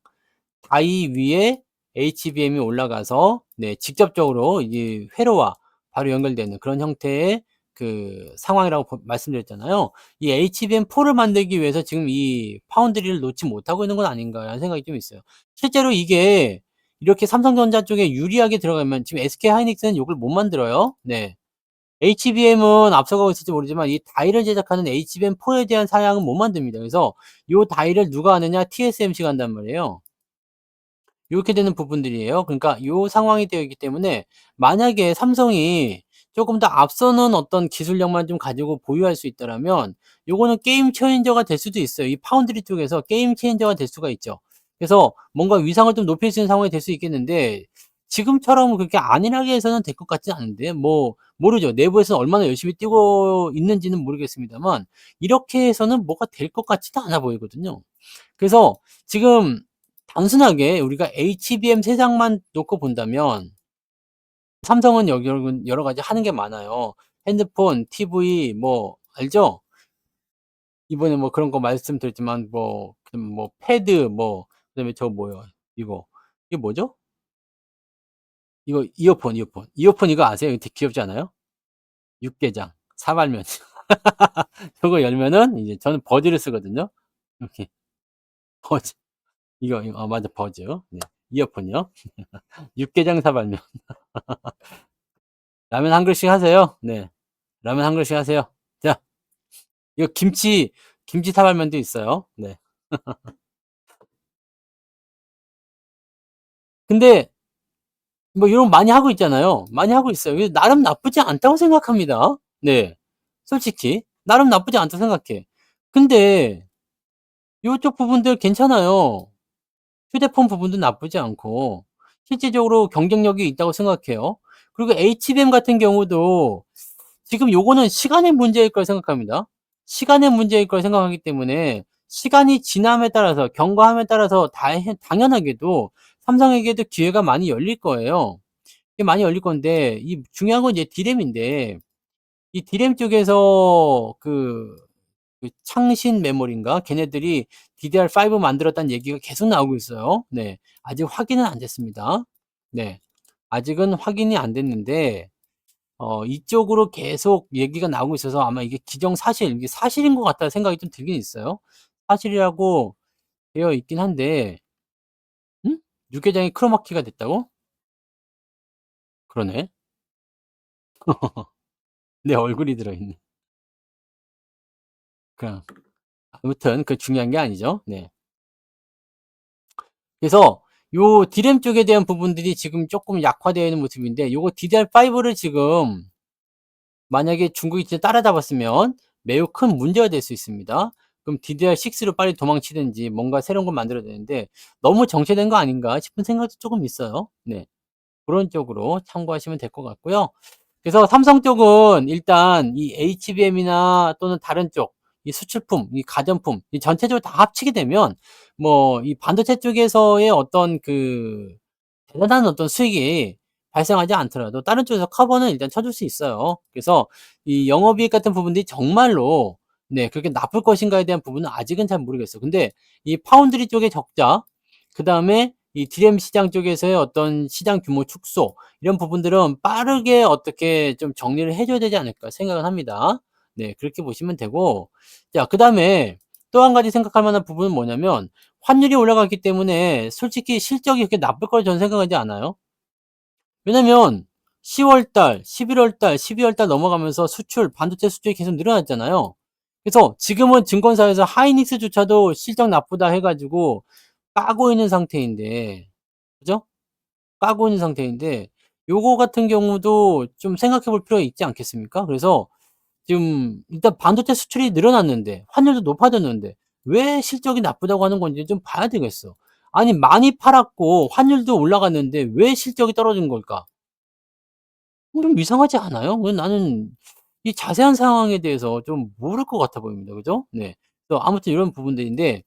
다이 위에 HBM이 올라가서 네 직접적으로 이 회로와 바로 연결되는 그런 형태의 그 상황이라고 말씀드렸잖아요. 이 HBM4를 만들기 위해서 지금 이 파운드리를 놓지 못하고 있는 건 아닌가라는 생각이 좀 있어요. 실제로 이게 이렇게 삼성전자 쪽에 유리하게 들어가면 지금 SK 하이닉스는 요걸 못 만들어요. 네. HBM은 앞서가고 있을지 모르지만 이 다이를 제작하는 HBM4에 대한 사양은 못 만듭니다. 그래서 요 다이를 누가 하느냐? TSMC가 한단 말이에요. 요렇게 되는 부분들이에요. 그러니까 요 상황이 되어 있기 때문에 만약에 삼성이 쪼금 더 앞서는 어떤 기술력만 좀 가지고 보유할 수 있다라면 요거는 게임 체인저가 될 수도 있어요. 이 파운드리 쪽에서 게임 체인저가 될 수가 있죠. 그래서 뭔가 위상을 좀 높일 수 있는 상황이 될 수 있겠는데 지금처럼 그렇게 안일하게 해서는 될 것 같지는 않은데 뭐 모르죠. 내부에서는 얼마나 열심히 뛰고 있는지는 모르겠습니다만 이렇게 해서는 뭐가 될 것 같지도 않아 보이거든요. 그래서 지금 단순하게 우리가 HBM 세상만 놓고 본다면 삼성은 여러 가지 하는 게 많아요. 핸드폰, TV 뭐 알죠? 이번에 뭐 그런 거 말씀드렸지만 뭐 패드 뭐 그다음에 저 뭐요? 이거. 이게 뭐죠? 이거 이어폰 이거 아세요? 이거 되게 귀엽지 않아요? 육개장, 사발면. 저거 열면은 이제 저는 버즈를 쓰거든요. 이렇게 버즈. 이거 맞아 버즈. 네. 이어폰이요. 육개장 사발면. 라면 한 그릇씩 하세요. 네. 라면 한 그릇씩 하세요. 자, 이거 김치 사발면도 있어요. 네. 근데 뭐 이런 거 많이 하고 있잖아요. 많이 하고 있어요. 그래서 나름 나쁘지 않다고 생각합니다. 네. 솔직히 나름 나쁘지 않다고 생각해. 근데 요쪽 부분들 괜찮아요. 휴대폰 부분도 나쁘지 않고 실질적으로 경쟁력이 있다고 생각해요. 그리고 HBM 같은 경우도 지금 요거는 시간의 문제일 거라 생각합니다. 시간의 문제일 거라 생각하기 때문에 시간이 지남에 따라서 경과함에 따라서 당연하게도 삼성에게도 기회가 많이 열릴 거예요. 이게 많이 열릴 건데 이 중요한 건 이제 D램인데 이 D램 쪽에서 그 창신 메모리인가 걔네들이 DDR5 만들었다는 얘기가 계속 나오고 있어요. 네. 아직 확인은 안 됐습니다. 네. 아직은 확인이 안 됐는데 이쪽으로 계속 얘기가 나오고 있어서 아마 이게 기정사실, 이게 사실인 것 같다는 생각이 좀 들긴 있어요. 사실이라고 되어 있긴 한데, 응? 육개장이 크로마키가 됐다고? 그러네. 내 얼굴이 들어있네. 그냥 아무튼 그 중요한 게 아니죠. 네. 그래서 요 D램 쪽에 대한 부분들이 지금 조금 약화되어 있는 모습인데, 요거 DDR5를 지금 만약에 중국이 진짜 따라잡았으면 매우 큰 문제가 될 수 있습니다. 그럼 DDR6로 빨리 도망치든지 뭔가 새로운 걸 만들어야 되는데 너무 정체된 거 아닌가 싶은 생각도 조금 있어요. 네. 그런 쪽으로 참고하시면 될 것 같고요. 그래서 삼성 쪽은 일단 이 HBM이나 또는 다른 쪽, 이 수출품, 이 가전품, 이 전체적으로 다 합치게 되면 뭐 이 반도체 쪽에서의 어떤 그 대단한 어떤 수익이 발생하지 않더라도 다른 쪽에서 커버는 일단 쳐줄 수 있어요. 그래서 이 영업이익 같은 부분들이 정말로 네, 그렇게 나쁠 것인가에 대한 부분은 아직은 잘 모르겠어요. 근데 이 파운드리 쪽의 적자, 그다음에 이 DRAM 시장 쪽에서의 어떤 시장 규모 축소, 이런 부분들은 빠르게 어떻게 좀 정리를 해 줘야 되지 않을까 생각을 합니다. 네, 그렇게 보시면 되고, 자, 그다음에 또 한 가지 생각할 만한 부분은 뭐냐면 환율이 올라갔기 때문에 솔직히 실적이 그렇게 나쁠 거라 저는 생각하지 않아요. 왜냐면 10월 달, 11월 달, 12월 달 넘어가면서 수출, 반도체 수출이 계속 늘어났잖아요. 그래서 지금은 증권사에서 하이닉스조차도 실적 나쁘다 해 가지고 까고 있는 상태인데, 그죠? 까고 있는 상태인데 요거 같은 경우도 좀 생각해 볼 필요가 있지 않겠습니까? 그래서 지금 일단 반도체 수출이 늘어났는데 환율도 높아졌는데 왜 실적이 나쁘다고 하는 건지 좀 봐야 되겠어. 아니 많이 팔았고 환율도 올라갔는데 왜 실적이 떨어진 걸까? 좀 이상하지 않아요? 왜 나는 이 자세한 상황에 대해서 좀 모를 것 같아 보입니다. 그죠? 네. 그래서 아무튼 이런 부분들인데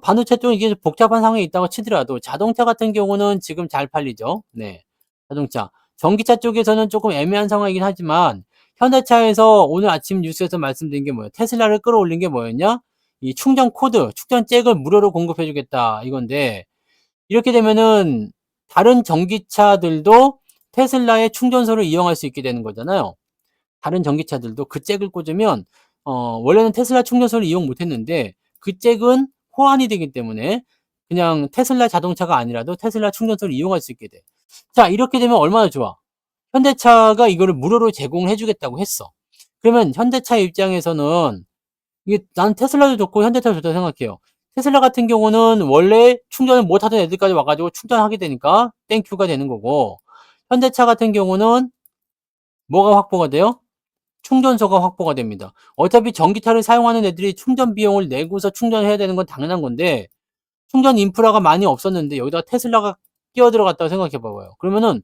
반도체 쪽은 이게 복잡한 상황에 있다고 치더라도 자동차 같은 경우는 지금 잘 팔리죠. 네. 자동차. 전기차 쪽에서는 조금 애매한 상황이긴 하지만 현대차에서 오늘 아침 뉴스에서 말씀드린 게 뭐예요? 테슬라를 끌어올린 게 뭐였냐? 이 충전 코드, 충전 잭을 무료로 공급해 주겠다 이건데, 이렇게 되면은 다른 전기차들도 테슬라의 충전소를 이용할 수 있게 되는 거잖아요. 다른 전기차들도 그 잭을 꽂으면 원래는 테슬라 충전소를 이용 못 했는데 그 잭은 호환이 되기 때문에 그냥 테슬라 자동차가 아니라도 테슬라 충전소를 이용할 수 있게 돼. 자, 이렇게 되면 얼마나 좋아. 현대차가 이거를 무료로 제공해 주겠다고 했어. 그러면 현대차 입장에서는 이게 난 테슬라도 좋고 현대차도 좋다고 생각해요. 테슬라 같은 경우는 원래 충전을 못 하던 애들까지 와가지고 충전하게 되니까 땡큐가 되는 거고, 현대차 같은 경우는 뭐가 확보가 돼요? 충전소가 확보가 됩니다. 어차피 전기차를 사용하는 애들이 충전 비용을 내고서 충전해야 되는 건 당연한 건데, 충전 인프라가 많이 없었는데 여기다가 테슬라가 끼어 들어갔다고 생각해 봐봐요. 그러면은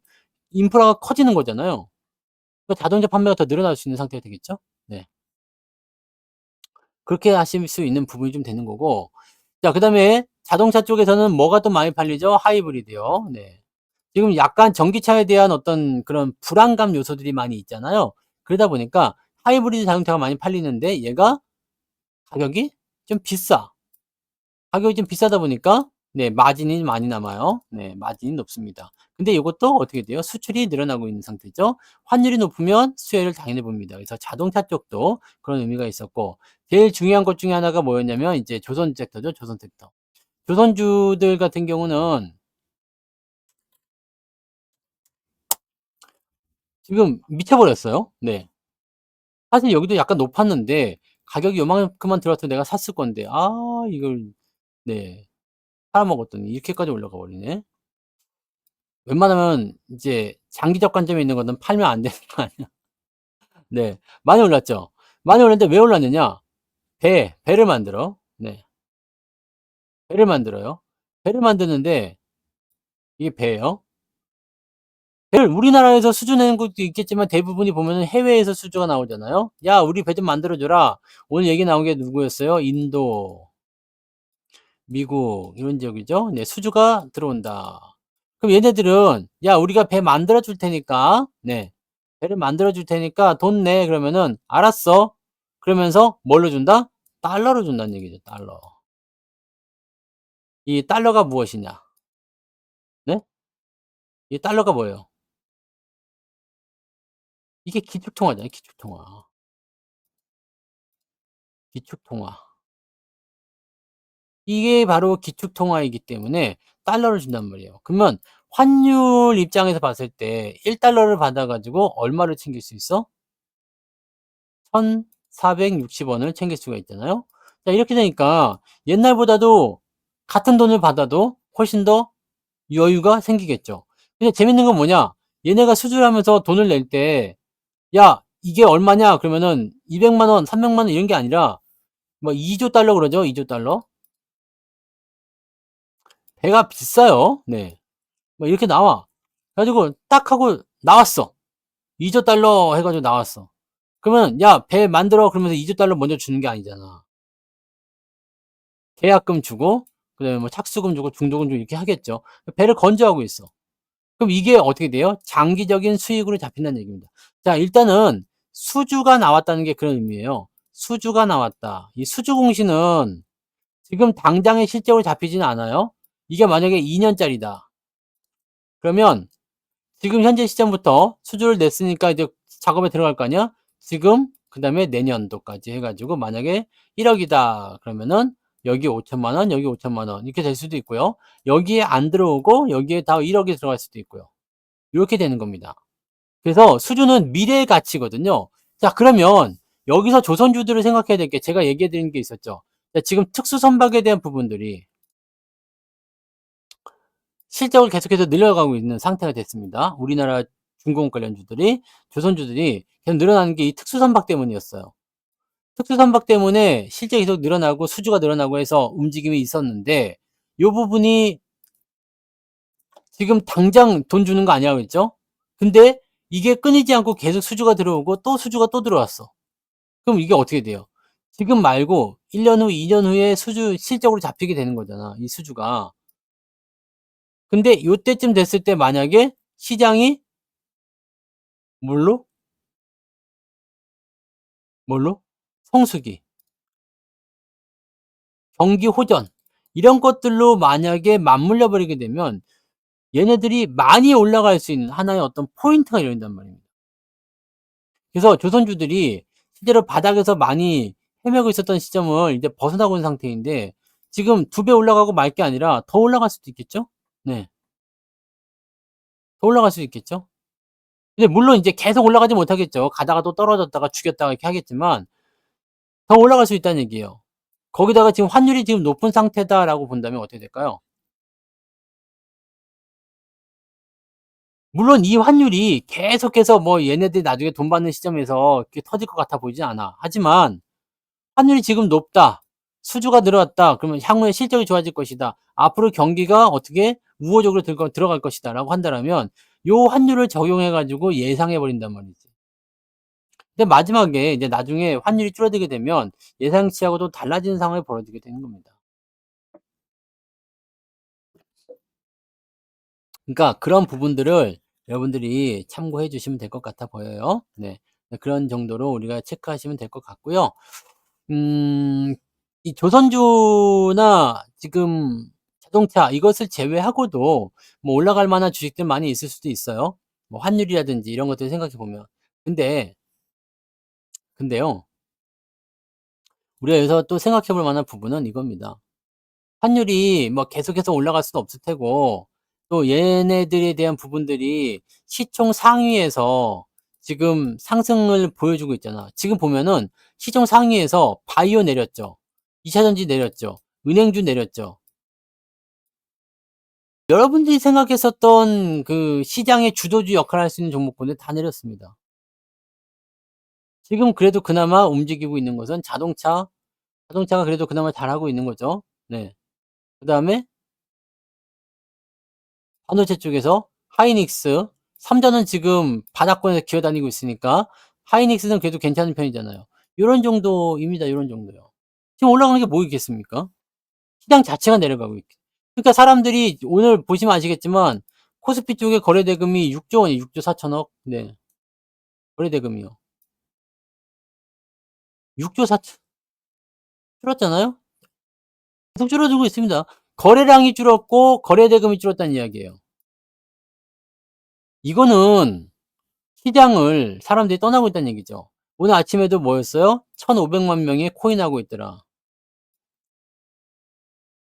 인프라가 커지는 거잖아요. 그러니까 자동차 판매가 더 늘어날 수 있는 상태가 되겠죠? 네. 그렇게 하실 수 있는 부분이 좀 되는 거고. 자, 그다음에 자동차 쪽에서는 뭐가 또 많이 팔리죠? 하이브리드요. 네. 지금 약간 전기차에 대한 어떤 그런 불안감 요소들이 많이 있잖아요. 그러다 보니까 하이브리드 자동차가 많이 팔리는데 얘가 가격이 좀 비싸. 가격이 좀 비싸다 보니까 네, 마진이 많이 남아요. 네, 마진이 높습니다. 근데 이것도 어떻게 돼요? 수출이 늘어나고 있는 상태죠. 환율이 높으면 수혜를 당연히 봅니다. 그래서 자동차 쪽도 그런 의미가 있었고, 제일 중요한 것 중에 하나가 뭐였냐면 이제 조선 섹터죠. 조선 섹터. 조선주들 같은 경우는 지금 미쳐버렸어요. 네. 사실 여기도 약간 높았는데 가격이 요만큼만 들어왔으면 내가 샀을 건데 이걸 네, 팔아먹었더니 이렇게까지 올라가 버리네. 웬만하면 이제 장기적 관점에 있는 거는 팔면 안 되는 거 아니야. 네. 많이 올랐죠. 많이 올랐는데 왜 올랐느냐? 배를 만들어. 네. 배를 만들어요. 배를 만드는데 이게 배예요. 배를 우리나라에서 수주내는 것도 있겠지만 대부분이 보면은 해외에서 수주가 나오잖아요. "야, 우리 배 좀 만들어 줘라." 오늘 얘기 나온 게 누구였어요? 인도, 미국 이런 지역이죠. 네, 수주가 들어온다. 그럼 얘네들은 "야, 우리가 배 만들어 줄 테니까 네. 배를 만들어 줄 테니까 돈 내." 그러면은 "알았어." 그러면서 뭘로 준다? 달러로 준다는 얘기죠, 달러. 이 달러가 무엇이냐? 네? 이 달러가 뭐예요? 이게 기축통화잖아요, 기축통화. 기축통화. 이게 바로 기축통화이기 때문에 달러를 준단 말이에요. 그러면 환율 입장에서 봤을 때 1달러를 받아 가지고 얼마를 챙길 수 있어? 1,460 원을 챙길 수가 있잖아요. 자, 이렇게 되니까 옛날보다도 같은 돈을 받아도 훨씬 더 여유가 생기겠죠. 근데 재밌는 건 뭐냐? 얘네가 수주하면서 돈을 낼 때 "야, 이게 얼마냐?" 그러면은 200만 원, 300만 원 이런 게 아니라 뭐 2조 달러 그러죠. 2조 달러. 배가 비싸요. 네. 뭐 이렇게 나와. 그래 가지고 딱 하고 나왔어. 2조 달러 해 가지고 나왔어. 그러면 "야, 배 만들어." 그러면서 2조 달러 먼저 주는 게 아니잖아. 계약금 주고 그다음에 뭐 착수금 주고 중도금 주고 이렇게 하겠죠. 배를 건조하고 있어. 그럼 이게 어떻게 돼요? 장기적인 수익으로 잡힌다는 얘기입니다. 자, 일단은 수주가 나왔다는 게 그런 의미예요. 수주가 나왔다. 이 수주 공시는 지금 당장의 실적으로 잡히지는 않아요. 이게 만약에 2 년짜리다. 그러면 지금 현재 시점부터 수주를 냈으니까 이제 작업에 들어갈 거 아니야? 지금 그다음에 내년도까지 해 가지고 만약에 1억 이다 그러면은 여기 5천만 원, 여기 5천만 원 이렇게 될 수도 있고요. 여기에 안 들어오고 여기에 다 1 억이 들어갈 수도 있고요. 요렇게 되는 겁니다. 그래서 수주는 미래의 가치거든요. 자, 그러면 여기서 조선주들을 생각해야 될 게 제가 얘기해 드린 게 있었죠. 자, 지금 특수 선박에 대한 부분들이 실적을 계속해서 늘려가고 있는 상태가 됐습니다. 우리나라 중공업 관련주들이 조선주들이 계속 늘어나는 게 이 특수 선박 때문이었어요. 특수 선박 때문에 실적이 계속 늘어나고 수주가 늘어나고 해서 움직임이 있었는데 요 부분이 지금 당장 돈 주는 거 아니라고 그랬죠? 근데 이게 끊이지 않고 계속 수주가 들어오고 또 수주가 또 들어왔어. 그럼 이게 어떻게 돼요? 지금 말고 1년 후, 2년 후에 수주 실적으로 잡히게 되는 거잖아, 이 수주가. 근데 요때쯤 됐을 때 만약에 시장이 뭘로? 뭘로? 성수기, 경기 호전 이런 것들로 만약에 맞물려 버리게 되면 얘네들이 많이 올라갈 수 있는 하나의 어떤 포인트가 열린단 말입니다. 그래서 조선주들이 실제로 바닥에서 많이 헤매고 있었던 시점을 이제 벗어나고 있는 상태인데 지금 2배 올라가고 말 게 아니라 더 올라갈 수도 있겠죠? 네. 더 올라갈 수 있겠죠? 근데 물론 이제 계속 올라가지 못하겠죠. 가다가 또 떨어졌다가 죽였다가 이렇게 하겠지만 더 올라갈 수 있다는 얘기예요. 거기다가 지금 환율이 지금 높은 상태다라고 본다면 어떻게 될까요? 물론 이 환율이 계속해서 뭐 얘네들이 나중에 돈 받는 시점에서 그게 터질 것 같아 보이진 않아. 하지만 환율이 지금 높다. 수주가 늘어났다. 그러면 향후에 실적이 좋아질 것이다. 앞으로 경기가 어떻게 우호적으로 들어갈 것이다라고 한다라면 요 환율을 적용해 가지고 예상해 버린단 말이지. 근데 마지막에 이제 나중에 환율이 줄어들게 되면 예상치하고도 달라지는 상황이 벌어지게 되는 겁니다. 그러니까 그런 부분들을 여러분들이 참고해 주시면 될 것 같아 보여요. 네. 네, 그런 정도로 우리가 체크하시면 될 것 같고요. 음 이 조선주나 지금 자동차 이것을 제외하고도 뭐 올라갈 만한 주식들 많이 있을 수도 있어요. 뭐 환율이라든지 이런 것들 생각해 보면. 근데 근데요. 우리가 여기서 또 생각해 볼 만한 부분은 이겁니다. 환율이 뭐 계속해서 올라갈 수는 없을 테고 또 얘네들에 대한 부분들이 시총 상위에서 지금 상승을 보여주고 있잖아. 지금 보면은 시총 상위에서 바이오 내렸죠. 2차 전지 내렸죠. 은행주 내렸죠. 여러분들이 생각했었던 그 시장의 주도주 역할을 할 수 있는 종목군들 다 내렸습니다. 지금 그래도 그나마 움직이고 있는 것은 자동차가 그래도 그나마 잘하고 있는 거죠. 네. 그다음에 반도체 쪽에서 하이닉스, 삼전은 지금 바닥권에서 기어다니고 있으니까 하이닉스는 그래도 괜찮은 편이잖아요. 요런 정도입니다. 요런 정도요. 지금 올라가는 게 뭐 있겠습니까? 시장 자체가 내려가고 있 그러니까 사람들이 오늘 보시면 아시겠지만 코스피 쪽에 거래 대금이 6조 원이에요. 6조 4천억. 네. 거래 대금이요. 6조 4천 줄었잖아요. 계속 줄어들고 있습니다. 거래량이 줄었고 거래 대금이 줄었다는 이야기예요. 이거는 시장을 사람들이 떠나고 있다는 얘기죠. 오늘 아침에도 뭐였어요? 1,500만 명이 코인하고 있더라.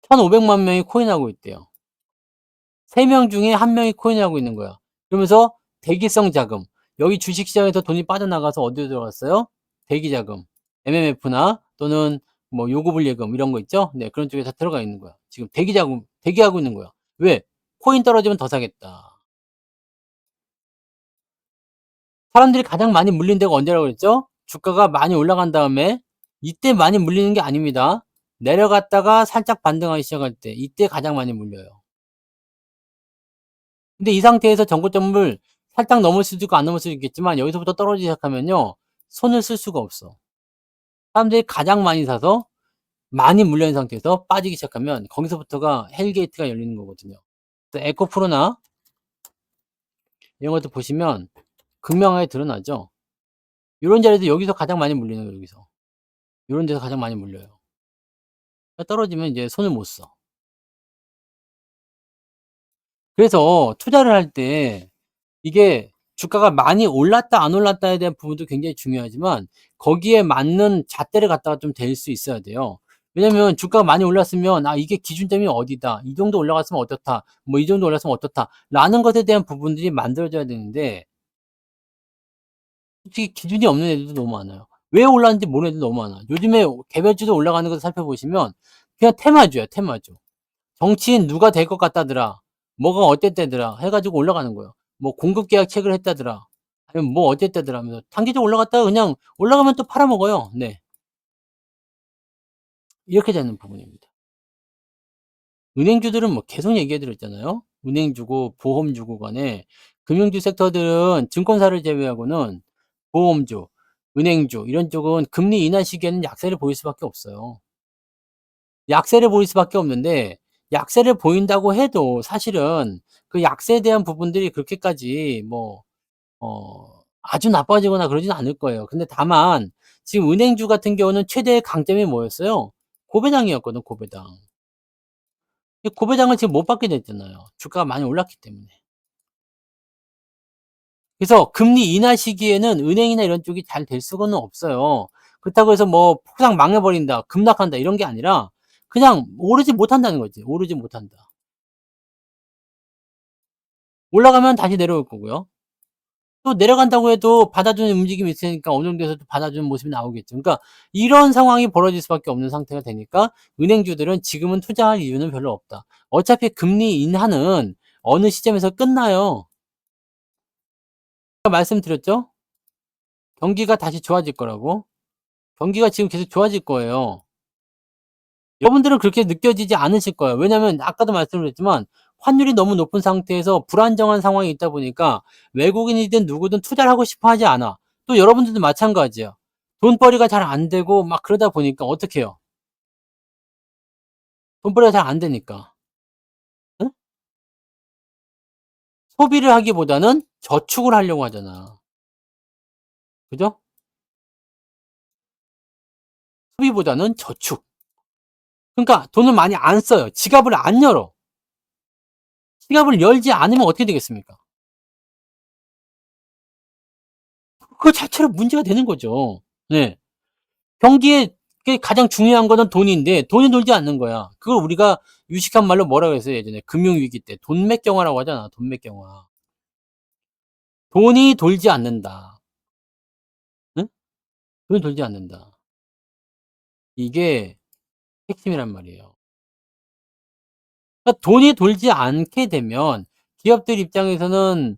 1,500만 명이 코인하고 있대요. 3명 중에 1명이 코인하고 있는 거야. 그러면서 대기성 자금. 여기 주식시장에서 돈이 빠져나가서 어디로 들어갔어요? 대기자금. MMF나 또는 뭐 요구불예금 이런 거 있죠? 네, 그런 쪽에 다 들어가 있는 거야. 지금 대기자금, 대기하고 있는 거야. 왜? 코인 떨어지면 더 사겠다. 사람들이 가장 많이 물린 데가 언제라고 그랬죠? 주가가 많이 올라간 다음에 이때 많이 물리는 게 아닙니다. 내려갔다가 살짝 반등하기 시작할 때 이때 가장 많이 물려요. 근데 이 상태에서 전고점을 살짝 넘을 수도 있고 안 넘을 수도 있겠지만 여기서부터 떨어지기 시작하면요. 손을 쓸 수가 없어. 사람들이 가장 많이 사서 많이 물려있는 상태에서 빠지기 시작하면 거기서부터가 헬게이트가 열리는 거거든요. 그래서 에코프로나 이런 것도 보시면 극명하게 드러나죠. 이런 자리에서 여기서 가장 많이 물리는 거예요. 여기서. 이런 데서 가장 많이 물려요. 떨어지면 이제 손을 못 써. 그래서 투자를 할 때 이게 주가가 많이 올랐다 안 올랐다에 대한 부분도 굉장히 중요하지만 거기에 맞는 잣대를 갖다가 좀 댈 수 있어야 돼요. 왜냐면 주가가 많이 올랐으면 '아 이게 기준점이 어디다. 이 정도 올라갔으면 어떻다. 뭐 이 정도 올랐으면 어떻다.'라는 것에 대한 부분들이 만들어져야 되는데 솔직히 기준이 없는 애들도 너무 많아요. 왜 올랐는지 모르는 애들 너무 많아. 요즘에 개별주도 올라가는 거 살펴보시면 그냥 테마주야, 테마주. 정치인 누가 될 것 같다더라. 뭐가 어땠다더라. 해 가지고 올라가는 거예요. 뭐 공급 계약 체결을 했다더라. 아니면 뭐 어쨌다더라 하면서 단기적으로 올라갔다가 그냥 올라가면 또 팔아먹어요. 네. 이렇게 되는 부분입니다. 은행주들은 뭐 계속 얘기해 드렸잖아요. 은행주고 보험주고 간에 금융주 섹터들은 증권사를 제외하고는 보험주, 은행주 이런 쪽은 금리 인하 시기에는 약세를 보일 수밖에 없어요. 약세를 보일 수밖에 없는데 약세를 보인다고 해도 사실은 그 약세에 대한 부분들이 그렇게까지 뭐 아주 나빠지거나 그러진 않을 거예요. 근데 다만 지금 은행주 같은 경우는 최대의 강점이 뭐였어요? 고배당이었거든, 고배당. 이 고배당을 지금 못 받게 됐잖아요. 주가가 많이 올랐기 때문에. 그래서 금리 인하 시기에는 은행이나 이런 쪽이 잘 될 수가는 없어요. 그렇다고 해서 뭐 폭삭 망해버린다, 급락한다 이런 게 아니라 그냥 오르지 못한다는 거지. 오르지 못한다. 올라가면 다시 내려올 거고요. 또 내려간다고 해도 받아주는 움직임이 있으니까 어느 정도에서 또 받아주는 모습이 나오겠죠. 그러니까 이런 상황이 벌어질 수밖에 없는 상태가 되니까 은행주들은 지금은 투자할 이유는 별로 없다. 어차피 금리 인하는 어느 시점에서 끝나요. 아까 말씀드렸죠? 경기가 다시 좋아질 거라고. 경기가 지금 계속 좋아질 거예요. 여러분들은 그렇게 느껴지지 않으실 거예요. 왜냐면 아까도 말씀드렸지만 환율이 너무 높은 상태에서 불안정한 상황이 있다 보니까 외국인이든 누구든 투자를 하고 싶어 하지 않아. 또 여러분들도 마찬가지예요. 돈벌이가 잘 안 되고 막 그러다 보니까 어떻게 해요? 돈벌이가 잘 안 되니까. 응? 소비를 하기보다는 저축을 하려고 하잖아. 그죠? 소비보다는 저축. 그러니까 돈을 많이 안 써요. 지갑을 안 열어. 지갑을 열지 않으면 어떻게 되겠습니까? 그거 자체로 문제가 되는 거죠. 네. 경기에 그 가장 중요한 거는 돈인데 돈이 돌지 않는 거야. 그걸 우리가 유식한 말로 뭐라 그랬어요, 예전에. 금융위기 때. 돈맥경화라고 하잖아, 돈맥경화. 돈이 돌지 않는다. 응? 돈이 돌지 않는다. 이게 핵심이란 말이에요. 그러니까 돈이 돌지 않게 되면 기업들 입장에서는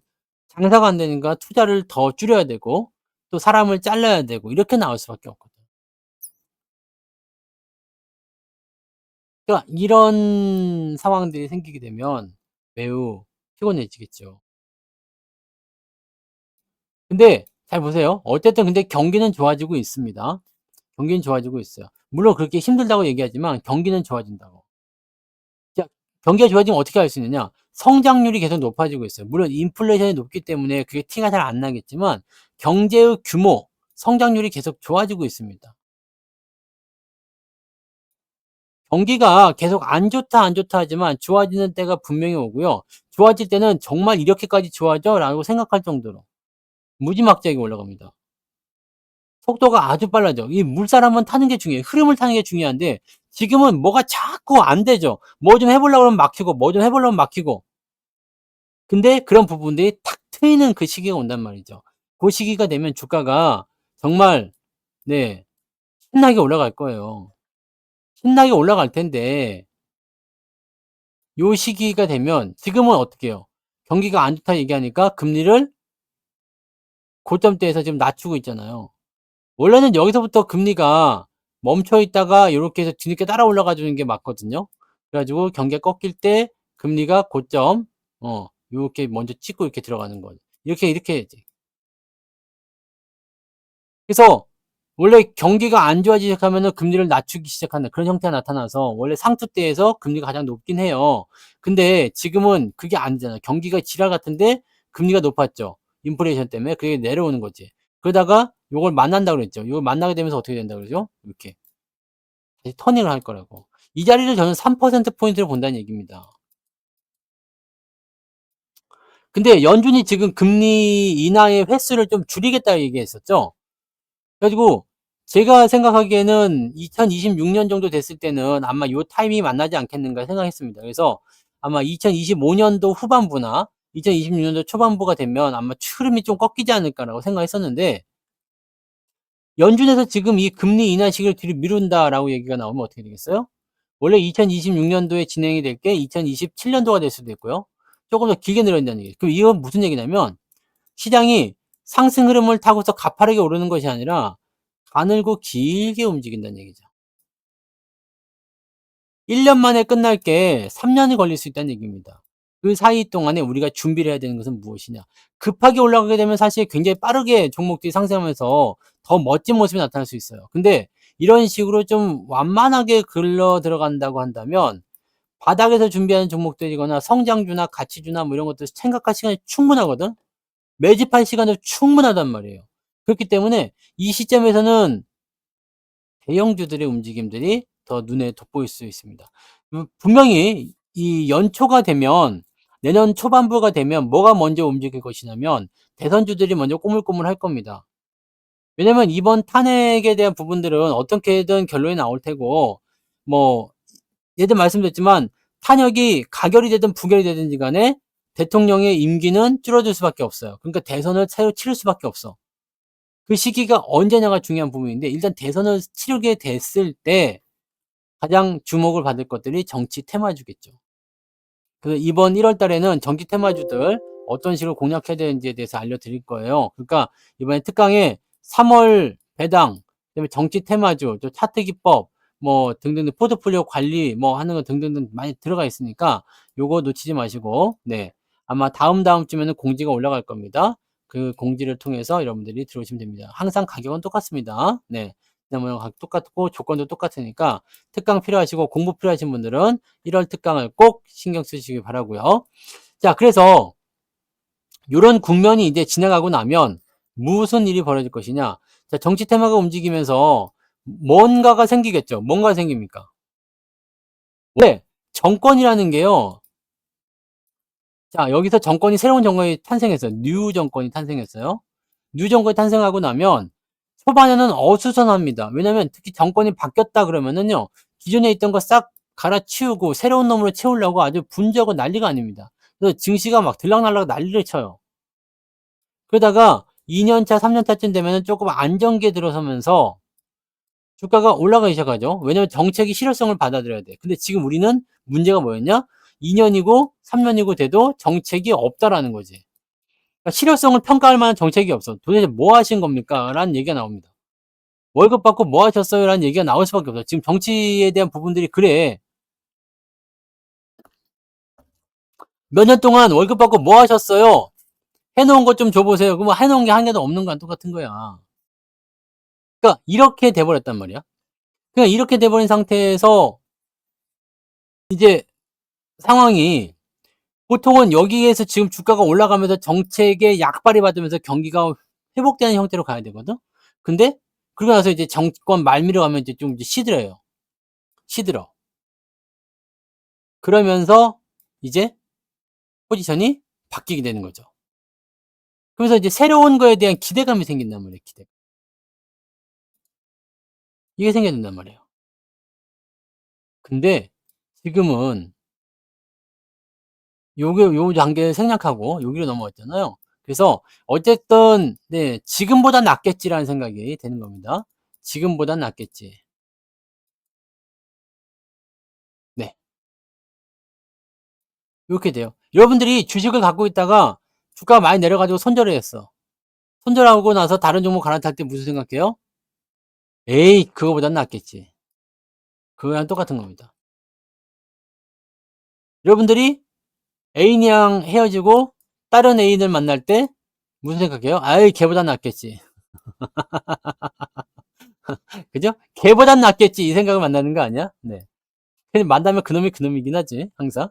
장사가 안 되니까 투자를 더 줄여야 되고 또 사람을 잘라야 되고 이렇게 나올 수밖에 없거든. 그러니까 이런 상황들이 생기게 되면 매우 피곤해지겠죠. 근데 잘 보세요. 어쨌든 근데 경기는 좋아지고 있습니다. 경기는 좋아지고 있어요. 물론 그렇게 힘들다고 얘기하지만 경기는 좋아진다고. 자, 경기가 좋아지면 어떻게 할 수 있느냐? 성장률이 계속 높아지고 있어요. 물론 인플레이션이 높기 때문에 그게 티가 잘 안 나겠지만 경제의 규모, 성장률이 계속 좋아지고 있습니다. 경기가 계속 안 좋다, 안 좋다 하지만 좋아지는 때가 분명히 오고요. 좋아질 때는 '정말 이렇게까지 좋아져?'라고 생각할 정도로 무지막지하게 올라갑니다. 속도가 아주 빨라져. 이 물살 한번 타는 게 중요해요. 흐름을 타는 게 중요한데 지금은 뭐가 자꾸 안 되죠. 뭐 좀 해 보려고 그러면 막히고 뭐 좀 해 보려면 막히고. 근데 그런 부분들이 탁 트이는 그 시기가 온단 말이죠. 고 시기가 되면 주가가 정말 네 신나게 올라갈 거예요. 신나게 올라갈 텐데 요 시기가 되면 지금은 어떻게 해요? 경기가 안 좋다 얘기하니까 금리를 고점대에서 지금 낮추고 있잖아요. 원래는 여기서부터 금리가 멈춰 있다가 요렇게 해서 뒤늦게 따라 올라가 주는 게 맞거든요. 그래 가지고 경기가 꺾일 때 금리가 고점 요렇게 먼저 찍고 이렇게 들어가는 거죠. 이렇게 해야지. 그래서 원래 경기가 안 좋아지기 시작하면은 금리를 낮추기 시작한다. 그런 형태가 나타나서 원래 상투대에서 금리가 가장 높긴 해요. 근데 지금은 그게 아니잖아요. 경기가 지랄 같은데 금리가 높았죠. 인플레이션 때문에. 그게 내려오는 거지. 그러다가 요걸 만난다고 그랬죠. 요걸 만나게 되면서 어떻게 된다고 그러죠? 이렇게 다시 터닝을 할 거라고. 이 자리를 저는 3% 포인트로 본다는 얘기입니다. 근데 연준이 지금 금리 인하의 횟수를 좀 줄이겠다고 얘기했었죠. 그래 가지고 제가 생각하기에는 2026년 정도 됐을 때는 아마 요 타이밍이 만나지 않겠는가 생각했습니다. 그래서 아마 2025년도 후반부나 2026년도 초반부가 되면 아마 흐름이 좀 꺾이지 않을까라고 생각했었는데 연준에서 지금 이 금리 인하식을 뒤로 미룬다라고 얘기가 나오면 어떻게 되겠어요? 원래 2026년도에 진행이 될 게 2027년도가 될 수도 있고요. 조금 더 길게 늘어진다는 얘기예요. 그럼 이건 무슨 얘기냐면 시장이 상승 흐름을 타고서 가파르게 오르는 것이 아니라 가늘고 길게 움직인다는 얘기죠. 1년 만에 끝날 게 3년이 걸릴 수 있다는 얘기입니다. 그 사이 동안에 우리가 준비를 해야 되는 것은 무엇이냐. 급하게 올라가게 되면 사실 굉장히 빠르게 종목들이 상승하면서 더 멋진 모습이 나타날 수 있어요. 근데 이런 식으로 좀 완만하게 굴러 들어간다고 한다면 바닥에서 준비하는 종목들이거나 성장주나 가치주나 뭐 이런 것들 생각할 시간이 충분하거든. 매집할 시간도 충분하단 말이에요. 그렇기 때문에 이 시점에서는 대형주들의 움직임들이 더 눈에 돋보일 수 있습니다. 분명히 이 연초가 되면 내년 초반부가 되면 뭐가 먼저 움직일 것이냐면 대선주들이 먼저 꼬물꼬물할 겁니다. 왜냐면 이번 탄핵에 대한 부분들은 어떻게든 결론이 나올 테고 뭐 예전 말씀드렸지만 탄핵이 가결이 되든 부결이 되든지 간에 대통령의 임기는 줄어들 수밖에 없어요. 그러니까 대선을 새로 치를 수밖에 없어. 그 시기가 언제냐가 중요한 부분인데 일단 대선을 치르게 됐을 때 가장 주목을 받을 것들이 정치 테마주겠죠. 그래서 이번 1월 달에는 정치 테마주들 어떤 식으로 공략해야 되는지에 대해서 알려드릴 거예요. 그러니까 이번에 특강에 3월 배당, 그다음에 정치 테마주, 또 차트 기법, 뭐 등등등 포트폴리오 관리 뭐 하는 거 등등등 많이 들어가 있으니까 요거 놓치지 마시고 네. 아마 다음 주면은 공지가 올라갈 겁니다. 그 공지를 통해서 여러분들이 들어오시면 됩니다. 항상 가격은 똑같습니다. 네. 그다음에 똑같고 조건도 똑같으니까 특강 필요하시고 공부 필요하신 분들은 1월 특강을 꼭 신경 쓰시기 바라고요. 자, 그래서 요런 국면이 이제 지나가고 나면 무슨 일이 벌어질 것이냐? 자, 정치 테마가 움직이면서 뭔가가 생기겠죠. 뭔가 생깁니까? 네. 정권이라는 게요. 자, 여기서 새로운 정권이 탄생했어요. 뉴 정권이 탄생했어요. 뉴 정권이 탄생하고 나면 초반에는 어수선합니다. 왜냐면 특히 정권이 바뀌었다 그러면은요. 기존에 있던 거 싹 갈아치우고 새로운 놈으로 채우려고 아주 분주하고 난리가 아닙니다. 그래서 증시가 막 들락날락 난리를 쳐요. 그러다가 2 년차, 3 년차쯤 되면은 쪼끔 안정기에 들어서면서 주가가 올라가기 시작하죠. 왜냐면 정책이 실효성을 받아들여야 돼. 근데 지금 우리는 문제가 뭐였냐? 2 년이고 3 년이고 돼도 정책이 없다라는 거지. 그러니까 실효성을 평가할 만한 정책이 없어. 도대체 뭐 하신 겁니까? 라는 얘기가 나옵니다. 월급 받고 뭐 하셨어요? 라는 얘기가 나올 수밖에 없어요. 지금 정치에 대한 부분들이 그래. 몇 년 동안 월급 받고 뭐 하셨어요? 해놓은 것 좀 줘보세요. 그러면 해놓은 게 한 개도 없는 거랑 똑같은 거야. 그러니까 이렇게 돼버렸단 말이야. 그냥 이렇게 돼버린 상태에서 이제 상황이 보통은 여기에서 지금 주가가 올라가면서 정책의 약발이 받으면서 경기가 회복되는 형태로 가야 되거든. 근데 그러고 나서 이제 정권 말미로 가면 이제 좀 이제 시들어요. 시들어. 그러면서 이제 포지션이 바뀌게 되는 거죠. 그래서 이제 새로운 거에 대한 기대감이 생긴단 말이에요, 기대. 이게 생겨야 된단 말이에요. 근데 지금은 요게 요 단계를 생략하고 여기로 넘어왔잖아요. 그래서 어쨌든 네 '지금보단 낫겠지.'라는 생각이 드는 겁니다. '지금보단 낫겠지.' 네. 요렇게 돼요. 여러분들이 주식을 갖고 있다가 주가가 많이 내려 가지고 손절을 했어. 손절하고 나서 다른 종목 갈아탈 때 무슨 생각해요? '에이 그거보단 낫겠지.' 그거랑 똑같은 겁니다. 여러분들이 애인이랑 헤어지고 다른 애인을 만날 때 무슨 생각해요? '아이 걔보단 낫겠지.' 그죠? '걔보단 낫겠지.' 이 생각을 만나는 거 아니야? 네. 그냥 만나면 그놈이 그놈이긴 하지 항상.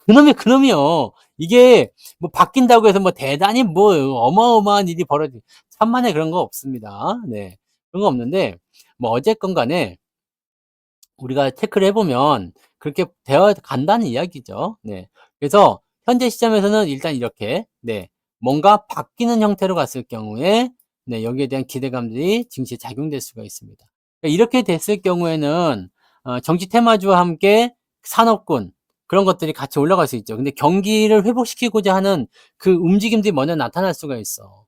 그놈이 그놈이요. 이게 뭐 바뀐다고 해서 뭐 대단히 뭐 어마어마한 일이 벌어지 천만에 그런 거 없습니다. 네. 그런 거 없는데 뭐 어쨌건 간에 우리가 체크를 해 보면 그렇게 되어 간다는 이야기죠. 네. 그래서 현재 시점에서는 일단 이렇게 네 뭔가 바뀌는 형태로 갔을 경우에 네 여기에 대한 기대감들이 증시에 작용될 수가 있습니다. 그러니까 이렇게 됐을 경우에는 정치 테마주와 함께 산업군 그런 것들이 같이 올라갈 수 있죠. 근데 경기를 회복시키고자 하는 그 움직임들이 먼저 나타날 수가 있어.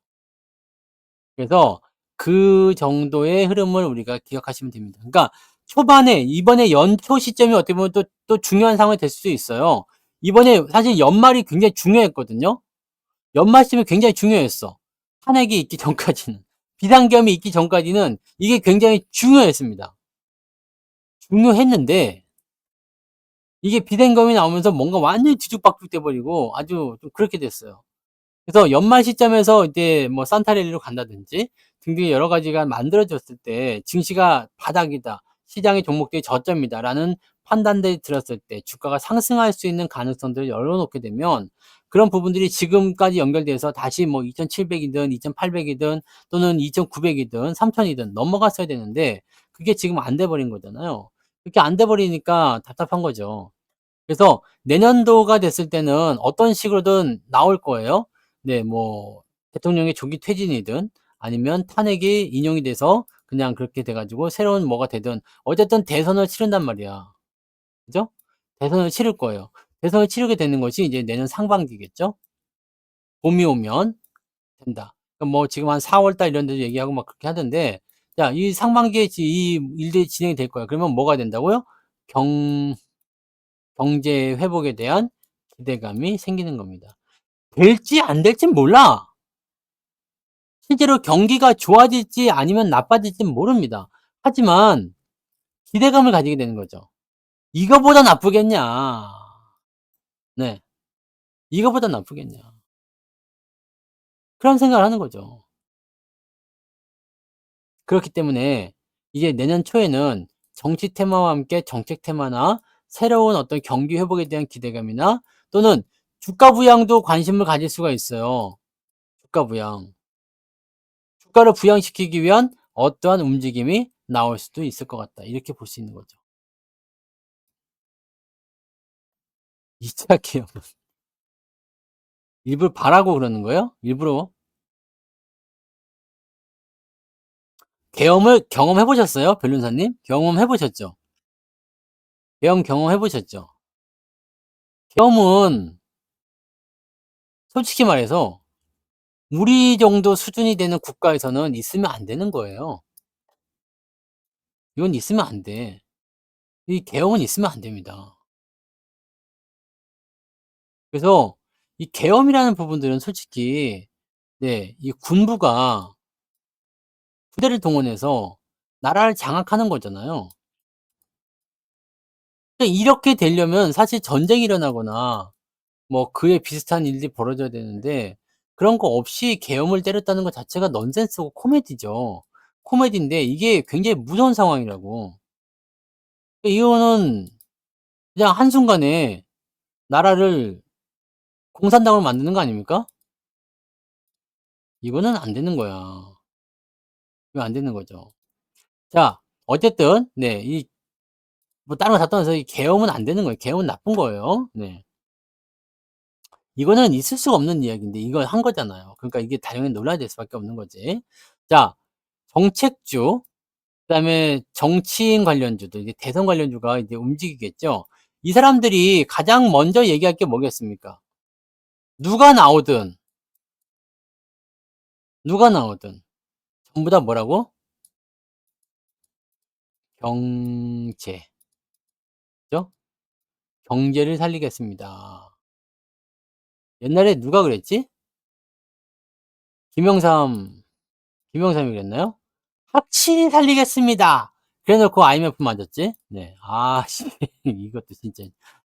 그래서 그 정도의 흐름을 우리가 기억하시면 됩니다. 그러니까 초반에 이번에 연초 시점이 어떻게 보면 또 중요한 상황이 될 수도 있어요. 이번에 사실 연말이 굉장히 중요했거든요. 연말 시점이 굉장히 중요했어. 탄핵이 있기 전까지는. 비상계엄이 있기 전까지는 이게 굉장히 중요했습니다. 중요했는데 이게 비상계엄이 나오면서 뭔가 완전히 뒤죽박죽 돼 버리고 아주 좀 그렇게 됐어요. 그래서 연말 시점에서 이제 뭐 산타랠리로 간다든지 등등의 여러 가지가 만들어졌을 때 '증시가 바닥이다. 시장의 종목들이 저점이다.'라는 판단들이 들었을 때 주가가 상승할 수 있는 가능성들을 열어 놓게 되면 그런 부분들이 지금까지 연결돼서 다시 뭐 2,700 이든 2,800 이든 또는 2,900 이든 3,000 이든 넘어갔어야 되는데 그게 지금 안 돼 버린 거잖아요. 그렇게 안 돼 버리니까 답답한 거죠. 그래서 내년도가 됐을 때는 어떤 식으로든 나올 거예요. 네 뭐 대통령의 조기 퇴진이든 아니면 탄핵이 인용이 돼서 그냥 그렇게 돼 가지고 새로운 뭐가 되든 어쨌든 대선을 치른단 말이야. 그죠? 대선을 치를 거예요. 대선을 치르게 되는 것이 이제 내년 상반기겠죠? 봄이 오면 된다. 그럼 뭐 지금 한 4월 달 이런 데도 얘기하고 막 그렇게 하던데 자 이 상반기에 이 일들이 진행이 될 거야. 그러면 뭐가 된다고요? 경 경제 회복에 대한 기대감이 생기는 겁니다. 될지 안 될진 몰라. 실제로 경기가 좋아질지 아니면 나빠질지는 모릅니다. 하지만 기대감을 가지게 되는 거죠. '이거보다 나쁘겠냐.' 네. '이거보다 나쁘겠냐.' 그런 생각을 하는 거죠. 그렇기 때문에 이제 내년 초에는 정치 테마와 함께 정책 테마나 새로운 어떤 경기 회복에 대한 기대감이나 또는 주가 부양도 관심을 가질 수가 있어요. 주가 부양. 주가를 부양시키기 위한 어떠한 움직임이 나올 수도 있을 것 같다. 이렇게 볼 수 있는 거죠. 2차 계엄. 일부러 바라고 그러는 거예요? 일부러 계엄을 경험해 보셨어요? 변호사님? 경험해 보셨죠? 계엄 경험해 보셨죠? 계엄은 솔직히 말해서 우리 정도 수준이 되는 국가에서는 있으면 안 되는 거예요. 이건 있으면 안 돼. 이 계엄은 있으면 안 됩니다. 그래서 이 계엄이라는 부분들은 솔직히 네 이 군부가 부대를 동원해서 나라를 장악하는 거잖아요. 근데 이렇게 되려면 사실 전쟁이 일어나거나 뭐 그에 비슷한 일이 벌어져야 되는데 그런 거 없이 계엄을 때렸다는 것 자체가 넌센스고 코미디죠. 코미디인데 이게 굉장히 무서운 상황이라고. 이거는 그냥 한순간에 나라를 공산당으로 만드는 거 아닙니까? 이거는 안 되는 거야. 이거 안 되는 거죠. 자 어쨌든 네 이 뭐 다른 거 다 떠나서 이 계엄은 안 되는 거예요. 계엄은 나쁜 거예요. 네. 이거는 있을 수가 없는 이야기인데 이걸 한 거잖아요. 그러니까 이게 당연히 논란이 될 수밖에 없는 거지. 자, 정책주, 그다음에 정치인 관련주들, 이제 대선 관련주가 이제 움직이겠죠. 이 사람들이 가장 먼저 얘기할 게 뭐겠습니까? 누가 나오든, 누가 나오든 전부 다 뭐라고? 경제. 그죠? 경제를 살리겠습니다. 옛날에 누가 그랬지? 김영삼, 김영삼이 그랬나요? "확실히 살리겠습니다." 그래 놓고 IMF 맞았지? 네. 아 씨 이것도 진짜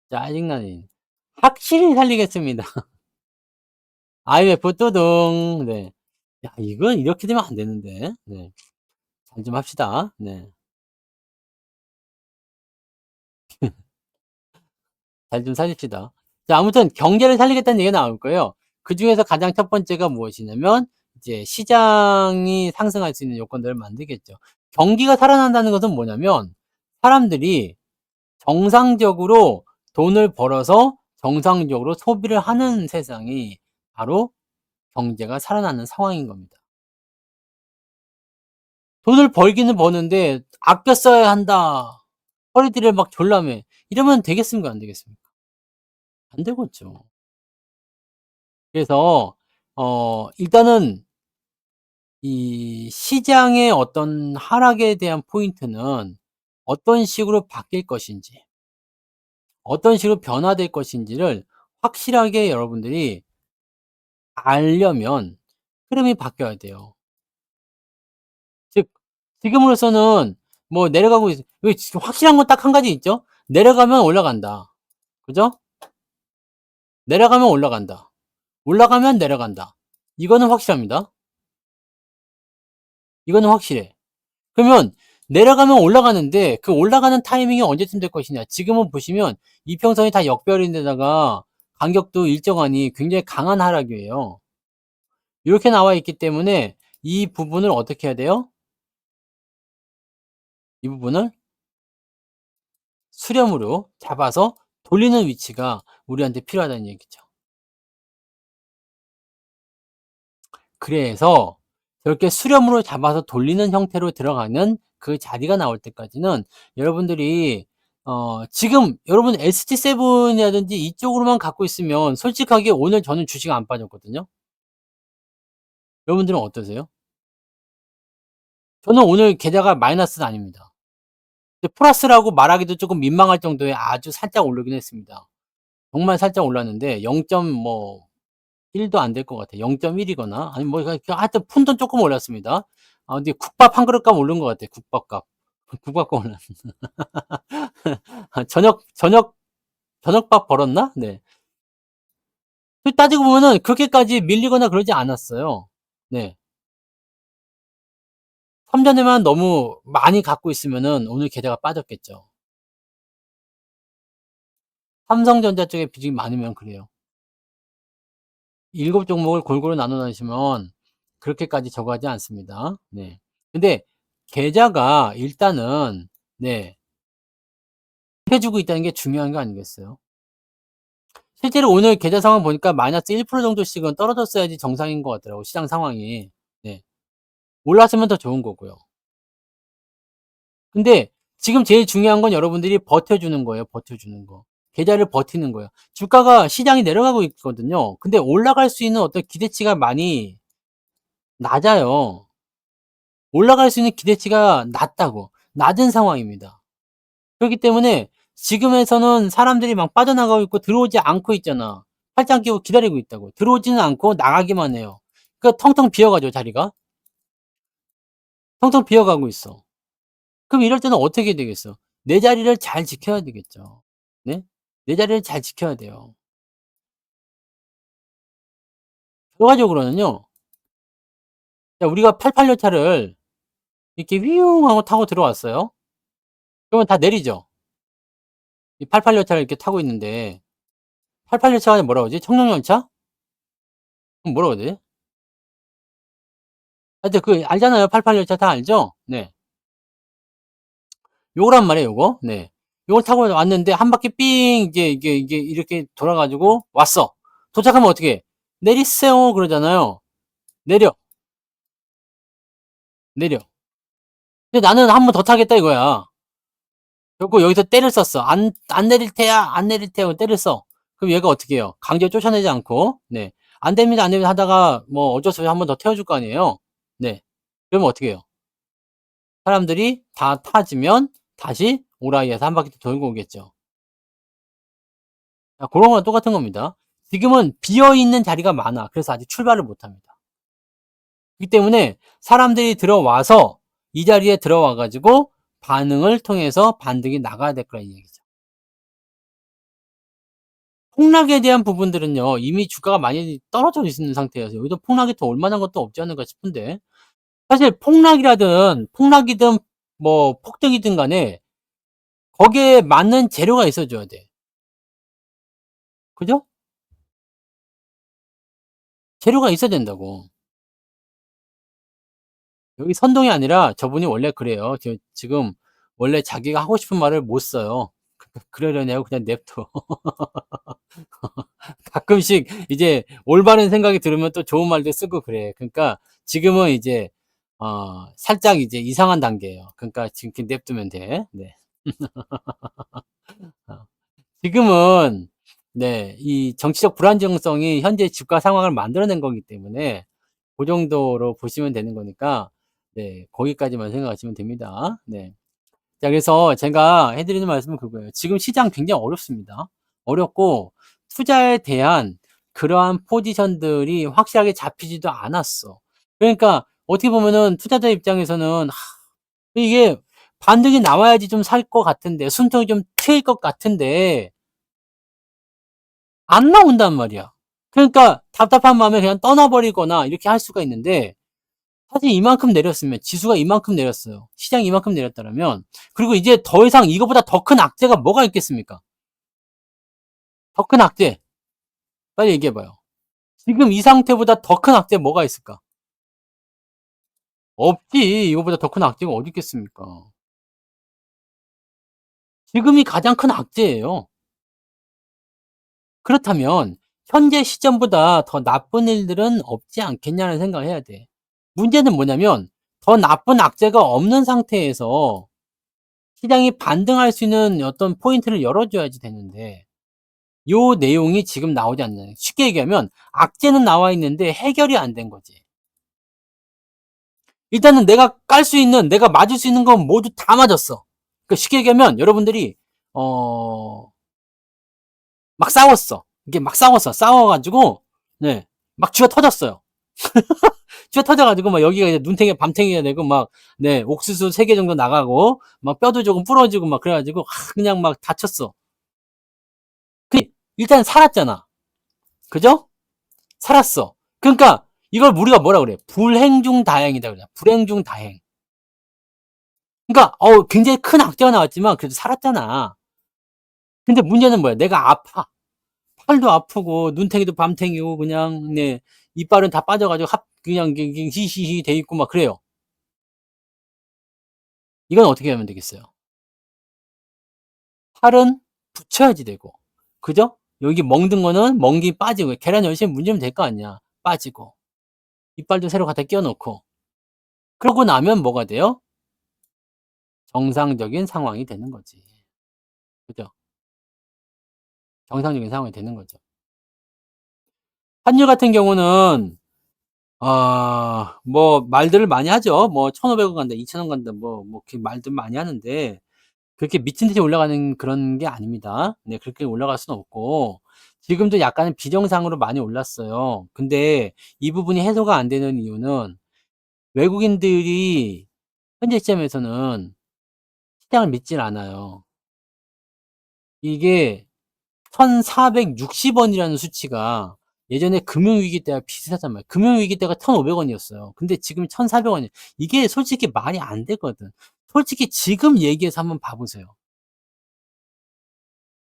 짜증나네. "확실히 살리겠습니다." IMF 뚜둥. 네. 야 이건 이렇게 되면 안 되는데. 네. 잘 좀 합시다. 네. 잘 좀 살립시다. 자 아무튼 경제를 살리겠다는 얘기가 나올 거예요. 그중에서 가장 첫 번째가 무엇이냐면 이제 시장이 상승할 수 있는 요건들을 만들겠죠. 경기가 살아난다는 것은 뭐냐면 사람들이 정상적으로 돈을 벌어서 정상적으로 소비를 하는 세상이 바로 경제가 살아나는 상황인 겁니다. 돈을 벌기는 버는데 '아껴 써야 한다. 허리띠를 막 졸라매.' 이러면 되겠습니까? 안 되겠습니까? 안 되겠죠. 그래서 일단은 이 시장의 어떤 하락에 대한 포인트는 어떤 식으로 바뀔 것인지, 어떤 식으로 변화될 것인지를 확실하게 여러분들이 알려면 흐름이 바뀌어야 돼요. 즉 지금으로서는 뭐 내려가고 있 왜 지금 확실한 건 딱 한 가지 있죠. 내려가면 올라간다. 그죠? 내려가면 올라간다. 올라가면 내려간다. 이거는 확실합니다. 이거는 확실해. 그러면 내려가면 올라가는데 그 올라가는 타이밍이 언제쯤 될 것이냐. 지금은 보시면 이평선이 다 역별인데다가 간격도 일정하니 굉장히 강한 하락이에요. 이렇게 나와 있기 때문에 이 부분을 어떻게 해야 돼요? 이 부분을 수렴으로 잡아서 돌리는 위치가 우리한테 필요하다는 얘기죠. 그래서 저렇게 수렴으로 잡아서 돌리는 형태로 들어가는 그 자리가 나올 때까지는 여러분들이 지금 여러분 ST7이라든지 이쪽으로만 갖고 있으면 솔직하게 오늘 저는 주식 안 빠졌거든요. 여러분들은 어떠세요? 저는 오늘 계좌가 마이너스는 아닙니다. 근데 플러스라고 말하기도 조금 민망할 정도의 아주 살짝 오르긴 했습니다. 정말 살짝 올랐는데 0. 뭐 1도 안 될 것 같아요. 0.1 이거나 아니면 뭐 하여튼 푼돈 쪼끔 올랐습니다. 아 근데 국밥 한 그릇 값 오른 것 같아요, 국밥값. 국밥값 올랐 아 저녁밥 벌었나? 네. 그 따지고 보면은 그렇게까지 밀리거나 그러지 않았어요. 네. 삼전에만 너무 많이 갖고 있으면은 오늘 계좌가 빠졌겠죠. 삼성전자 쪽에 빚이 많으면 그래요. 7 종목을 골고루 나눠 다니시면 그렇게까지 저거하지 않습니다. 네. 근데 계좌가 일단은 네 해 주고 있다는 게 중요한 거 아니겠어요? 실제로 오늘 계좌 상황 보니까 마이너스 1% 정도씩은 떨어졌어야지 정상인 것 같더라고요, 시장 상황이. 네. 올랐으면 더 좋은 거고요. 근데 지금 제일 중요한 건 여러분들이 버텨주는 거예요, 버텨주는 거. 계좌를 버티는 거예요. 주가가 시장이 내려가고 있거든요. 근데 올라갈 수 있는 어떤 기대치가 많이 낮아요. 올라갈 수 있는 기대치가 낮다고. 낮은 상황입니다. 그렇기 때문에 지금에서는 사람들이 막 빠져나가고 있고 들어오지 않고 있잖아. 팔짱 끼고 기다리고 있다고. 들어오지는 않고 나가기만 해요. 그러니까 텅텅 비어 가죠, 자리가. 텅텅 비어 가고 있어. 그럼 이럴 때는 어떻게 되겠어? 내 자리를 잘 지켜야 되겠죠. 네? 내 자리를 잘 지켜야 돼요. 결과적으로는요. 자 우리가 88열차를 이렇게 휘웅 하고 타고 들어왔어요. 그러면 다 내리죠. 이 88열차를 이렇게 타고 있는데 88열차가 아니라 뭐라 그러지? 청룡열차? 그럼 뭐라 그러지? 하여튼 그 알잖아요. 88열차 다 알죠? 네. 요거란 말이에요, 요거. 네. 요걸 타고 왔는데 한 바퀴 삥 이게 이렇게 돌아 가지고 왔어. 도착하면 어떻게 해? "내리세요." 그러잖아요. 내려, 내려. 근데 나는 한 번 더 타겠다 이거야. 그래갖고 여기서 떼를 썼어. "안 내릴 테야. 안 내릴 테야." 떼를 써. 그럼 얘가 어떻게 해요? 강제로 쫓아내지 않고 네. "안 됩니다, 안 됩니다." 하다가 뭐 어쩔 수 없이 한 번 더 태워 줄 거 아니에요. 네. 그러면 어떻게 해요? 사람들이 다 타지면 다시 오라이에서 한 바퀴 더 돌고 오겠죠. 고런 거랑 똑같은 겁니다. 지금은 비어 있는 자리가 많아. 그래서 아직 출발을 못 합니다. 그렇기 때문에 사람들이 들어와서 이 자리에 들어와 가지고 반응을 통해서 반등이 나가야 될 거란 얘기죠. 폭락에 대한 부분들은요. 이미 주가가 많이 떨어져 있는 상태여서 여기서 폭락이 더 올 만한 것도 없지 않을까 싶은데 사실 폭락이든 뭐 폭등이든 간에 거기에 맞는 재료가 있어 줘야 돼. 그죠? 재료가 있어야 된다고. 여기 선동이 아니라 저분이 원래 그래요. 지금 원래 자기가 하고 싶은 말을 못 써요. 그러려냐고 그냥 냅둬. 가끔씩 이제 올바른 생각이 들으면 또 좋은 말도 쓰고 그래. 그러니까 지금은 이제 살짝 이제 이상한 단계예요. 그러니까 지금 이렇게 냅두면 돼. 네. 어. 지금은 네, 이 정치적 불안정성이 현재 주가 상황을 만들어낸 거기 때문에 고 정도로 보시면 되는 거니까 네, 거기까지만 생각하시면 됩니다. 네. 자, 그래서 제가 해 드리는 말씀은 그거예요. 지금 시장 굉장히 어렵습니다. 어렵고 투자에 대한 그러한 포지션들이 확실하게 잡히지도 않았어. 그러니까 어떻게 보면은 투자자 입장에서는 이게 반등이 나와야지 좀 살 것 같은데 숨통이 좀 트일 것 같은데 안 나온단 말이야. 그러니까 답답한 마음에 그냥 떠나 버리거나 이렇게 할 수가 있는데 사실 이만큼 내렸으면 지수가 이만큼 내렸어요. 시장이 이만큼 내렸다라면 그리고 이제 더 이상 이거보다 더 큰 악재가 뭐가 있겠습니까? 더 큰 악재. 빨리 얘기해 봐요. 지금 이 상태보다 더 큰 악재 뭐가 있을까? 없지. 이거보다 더 큰 악재가 어디 있겠습니까? 지금이 가장 큰 악재예요. 그렇다면 현재 시점보다 더 나쁜 일들은 없지 않겠냐는 생각을 해야 돼. 문제는 뭐냐면 더 나쁜 악재가 없는 상태에서 시장이 반등할 수 있는 어떤 포인트를 열어줘야지 되는데 요 내용이 지금 나오지 않는 쉽게 얘기하면 악재는 나와 있는데 해결이 안 된 거지. 일단은 내가 맞을 수 있는 건 모두 다 맞았어. 그러니까 쉽게 얘기하면 여러분들이 어 막 싸웠어. 이게 막 싸웠어. 싸워 가지고 네. 막 쥐어 터졌어요. 쥐어 터져 가지고 막 여기가 이제 눈탱이 밤탱이가 되고 막 네. 옥수수 3개 정도 나가고 막 뼈도 조금 부러지고 막 그래 가지고 그냥 막 다쳤어. 그 일단 살았잖아. 그죠? 살았어. 그러니까 이걸 우리가 뭐라 그래? 불행 중 다행이다 그러잖아. 불행 중 다행. 그러니까 굉장히 큰 악재가 나왔지만 그래도 살았잖아. 근데 문제는 뭐야? 내가 아파. 팔도 아프고 눈탱이도 밤탱이고 그냥 네. 이빨은 다 빠져 가지고 그냥 이게 히히히 돼 있고 막 그래요. 이건 어떻게 하면 되겠어요? 팔은 붙여야지 되고. 그죠? 여기 멍든 거는 멍이 빠지고 계란 열심히 문지르면 될 거 아니야. 빠지고. 이빨도 새로 갖다 끼워 놓고. 그러고 나면 뭐가 돼요? 정상적인 상황이 되는 거지. 그죠? 정상적인 상황이 되는 거죠. 환율 같은 경우는 뭐 말들을 많이 하죠. 뭐 1,500원 간다, 2,000원 간다 뭐 그 말들 많이 하는데 그렇게 미친 듯이 올라가는 그런 게 아닙니다. 네, 그렇게 올라갈 수는 없고 지금도 약간은 비정상으로 많이 올랐어요. 근데 이 부분이 해소가 안 되는 이유는 외국인들이 현재 시점에서는 시장을 믿질 않아요. 이게 1,460원이라는 수치가 예전에 금융위기 때와 비슷하단 말이에요. 금융위기 때가 1,500원이었어요. 근데 지금 1,400원이에요. 이게 솔직히 말이 안 되거든. 솔직히 지금 얘기해서 한번 봐 보세요.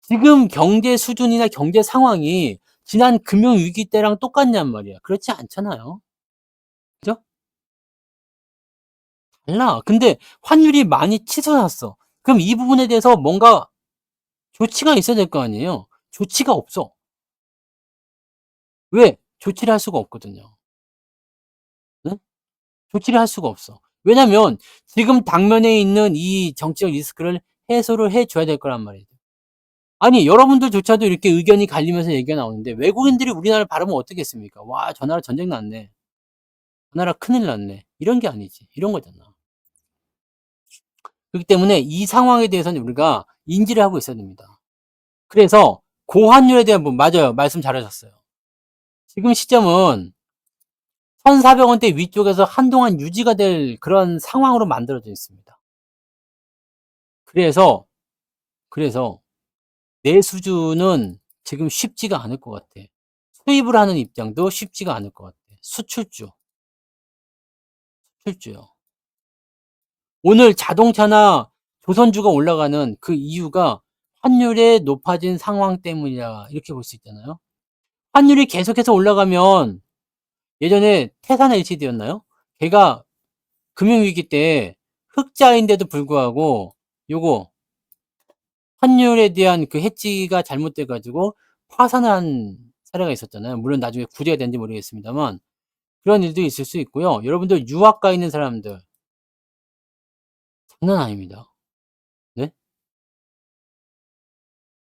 지금 경제 수준이나 경제 상황이 지난 금융위기 때랑 똑같냔 말이야. 그렇지 않잖아요. 그죠? 달라. 근데 환율이 많이 치솟았어. 그럼 이 부분에 대해서 뭔가 조치가 있어야 될 거 아니에요. 조치가 없어. 왜? 조치를 할 수가 없거든요. 응? 조치를 할 수가 없어. 왜냐면 지금 당면에 있는 이 정치적 리스크를 해소를 해 줘야 될 거란 말이죠. 아니 여러분들조차도 이렇게 의견이 갈리면서 얘기가 나오는데 외국인들이 우리나라를 바라보면 어떻겠습니까? '와 저 나라 전쟁 났네. 저 나라 큰일 났네.' 이런 게 아니지. 이런 거잖아. 그렇기 때문에 이 상황에 대해서는 우리가 인지를 하고 있어야 됩니다. 그래서 고환율에 대한 부분 맞아요. 말씀 잘하셨어요. 지금 시점은 1,400 원대 위쪽에서 한동안 유지가 될 그런 상황으로 만들어져 있습니다. 그래서, 그래서 내 수준은 지금 쉽지가 않을 것 같아. 수입을 하는 입장도 쉽지가 않을 것 같아. 수출주, 수출주요. 오늘 자동차나 조선주가 올라가는 그 이유가 환율의 높아진 상황 때문이다. 이렇게 볼 수 있잖아요. 환율이 계속해서 올라가면 예전에 태산 LCD였나요? 걔가 금융위기 때 흑자인데도 불구하고 요거 환율에 대한 그 해지가 잘못돼 가지고 파산을 한 사례가 있었잖아요. 물론 나중에 구제가 됐는지 모르겠습니다만 그런 일도 있을 수 있고요. 여러분들 유학 가 있는 사람들 장난 아닙니다. 네?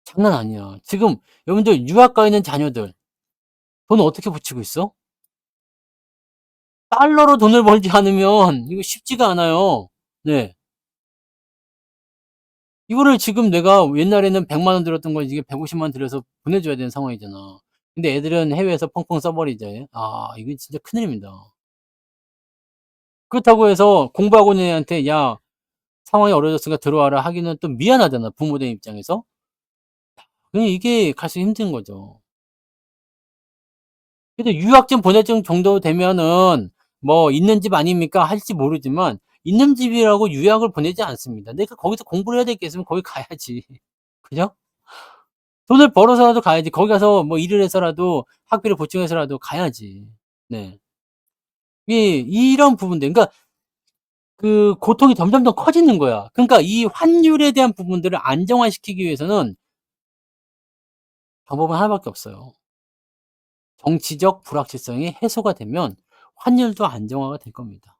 장난 아니야. 지금 여러분들 유학 가 있는 자녀들 돈 어떻게 붙이고 있어? 달러로 돈을 벌지 않으면 이거 쉽지가 않아요. 네. 이거를 지금 내가 옛날에는 100만 원 들었던 걸 이게 150만 원 들여서 보내줘야 되는 상황이잖아. 근데 애들은 해외에서 펑펑 써버리지. 아, 이거 진짜 큰일입니다. 그렇다고 해서 공부하고 있는 애한테 야, 상황이 어려졌으니까 들어와라 하기는 또 미안하잖아. 부모들 입장에서. 그냥 이게 갈수록 힘든 거죠. 근데 유학 좀 보내줄 정도 되면은 뭐 있는 집 아닙니까? 할지 모르지만 있는 집이라고 유학을 보내지 않습니다. 내가 거기서 공부를 해야 될 게 있으면 거기 가야지. 그죠? 돈을 벌어서라도 가야지. 거기 가서 뭐 일을 해서라도 학비를 보충해서라도 가야지. 네. 이런 부분들 그러니까 그 고통이 점점 더 커지는 거야. 그러니까 이 환율에 대한 부분들을 안정화시키기 위해서는 방법은 하나밖에 없어요. 정치적 불확실성이 해소가 되면 환율도 안정화가 될 겁니다.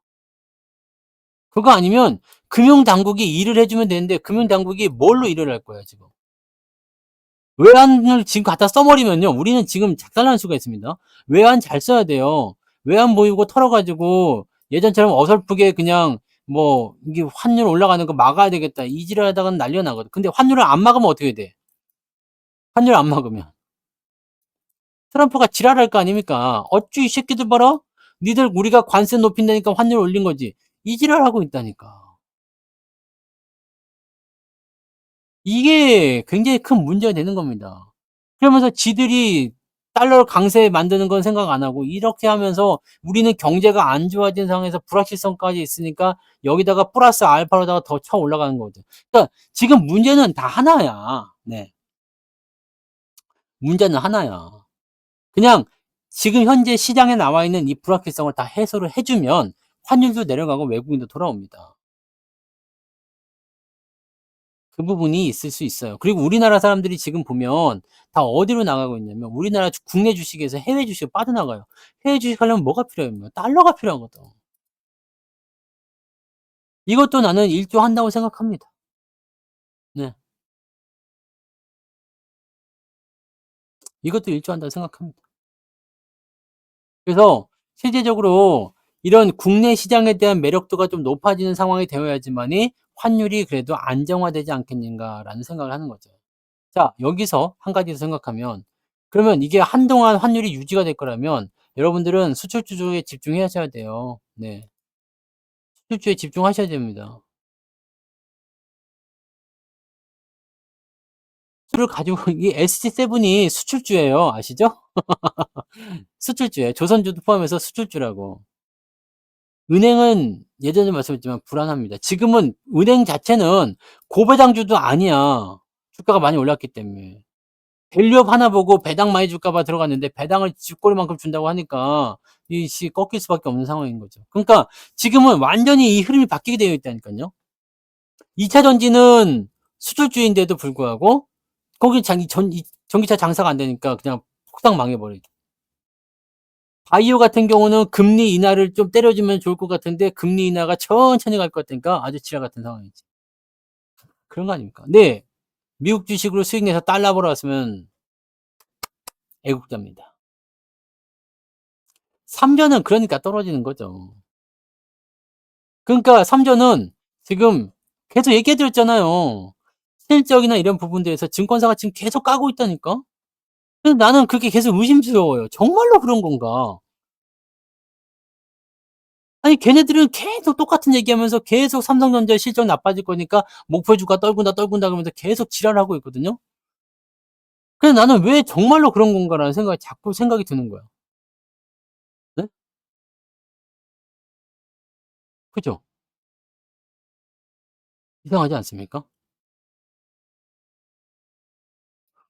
그거 아니면 금융당국이 일을 해 주면 되는데 금융당국이 뭘로 일을 할 거야 지금. 외환을 지금 갖다 써 버리면요. 우리는 지금 작살날 수가 있습니다. 외환 잘 써야 돼요. 외환 보유고 털어 가지고 예전처럼 어설프게 그냥 뭐 이게 '환율 올라가는 거 막아야 되겠다.' 이 지랄하다가는 난리가 나거든. 근데 환율을 안 막으면 어떻게 돼? 환율 안 막으면. 트럼프가 지랄할 거 아닙니까? "어쭈 이 새끼들 봐라. 니들 우리가 관세 높인다니까 환율 올린 거지." 이 지랄하고 있다니까. 이게 굉장히 큰 문제가 되는 겁니다. 그러면서 지들이 달러 강세 만드는 건 생각 안 하고 이렇게 하면서 우리는 경제가 안 좋아진 상황에서 불확실성까지 있으니까 여기다가 플러스 알파로다가 더 쳐 올라가는 거죠. 그러니까 지금 문제는 다 하나야. 네. 문제는 하나야. 그냥 지금 현재 시장에 나와 있는 이 불확실성을 다 해소를 해 주면 환율도 내려가고 외국인도 돌아옵니다. 그 부분이 있을 수 있어요. 그리고 우리나라 사람들이 지금 보면 다 어디로 나가고 있냐면 우리나라 국내 주식에서 해외 주식으로 빠져나가요. 해외 주식 하려면 뭐가 필요해요? 달러가 필요하거든. 이것도 나는 일조한다고 생각합니다. 네. 이것도 일조한다고 생각합니다. 그래서 실제적으로 이런 국내 시장에 대한 매력도가 좀 높아지는 상황이 되어야지만이 환율이 그래도 안정화되지 않겠는가라는 생각을 하는 거죠. 자, 여기서 한 가지 더 생각하면 그러면 이게 한동안 환율이 유지가 될 거라면 여러분들은 수출주 쪽에 집중하셔야 돼요. 네. 수출주에 집중하셔야 됩니다. 수출을 가지고 이 SG7이 수출주예요. 아시죠? 수출주예요. 조선주도 포함해서 수출주라고. 은행은 예전에 말씀드렸지만 불안합니다. 지금은 은행 자체는 고배당주도 아니야. 주가가 많이 올랐기 때문에. 밸류업 하나 보고 배당 많이 줄까 봐 들어갔는데 배당을 쥐꼬리만큼 준다고 하니까 이 꺾일 수밖에 없는 상황인 거죠. 그러니까 지금은 완전히 이 흐름이 바뀌게 되어 있다니까요. 2차 전지는 수출주인데도 불구하고 거기 이 전기차 장사가 안 되니까 그냥 폭삭 망해버리죠. 바이오 같은 경우는 금리 인하를 좀 때려주면 좋을 것 같은데 금리 인하가 천천히 갈 것 같으니까 아주 지랄 같은 상황이지. 그런 거 아닙니까? 네. 미국 주식으로 수익 내서 달러 벌어왔으면 애국자입니다. 삼전은 그러니까 떨어지는 거죠. 그러니까 삼전은 지금 계속 얘기해 드렸잖아요. 실적이나 이런 부분들에서 증권사가 지금 계속 까고 있다니까? 그래서 나는 그게 계속 의심스러워요. 정말로 그런 건가? 아니 걔네들은 계속 똑같은 얘기하면서 계속 삼성전자 실적 나빠질 거니까 목표 주가 떨군다, 떨군다 그러면서 계속 지랄하고 있거든요. 그래서 나는 '왜 정말로 그런 건가.'라는 생각이 자꾸 생각이 드는 거야. 네? 그죠? 이상하지 않습니까?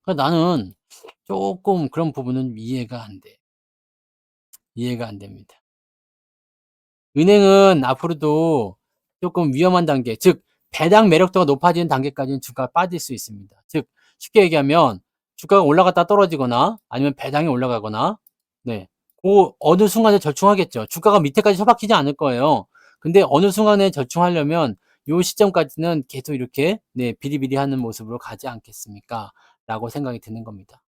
그러니까 나는 쪼끔 그런 부분은 이해가 안 돼. 이해가 안 됩니다. 은행은 앞으로도 쪼끔 위험한 단계, 즉 배당 매력도가 높아지는 단계까지는 주가가 빠질 수 있습니다. 즉 쉽게 얘기하면 주가가 올라갔다가 떨어지거나 아니면 배당이 올라가거나, 네, 고 어느 순간에 절충하겠죠. 주가가 밑에까지 처박히지 않을 거예요. 근데 어느 순간에 절충하려면 요 시점까지는 계속 이렇게, 네, 비리비리하는 모습으로 가지 않겠습니까?'라고 생각이 드는 겁니다.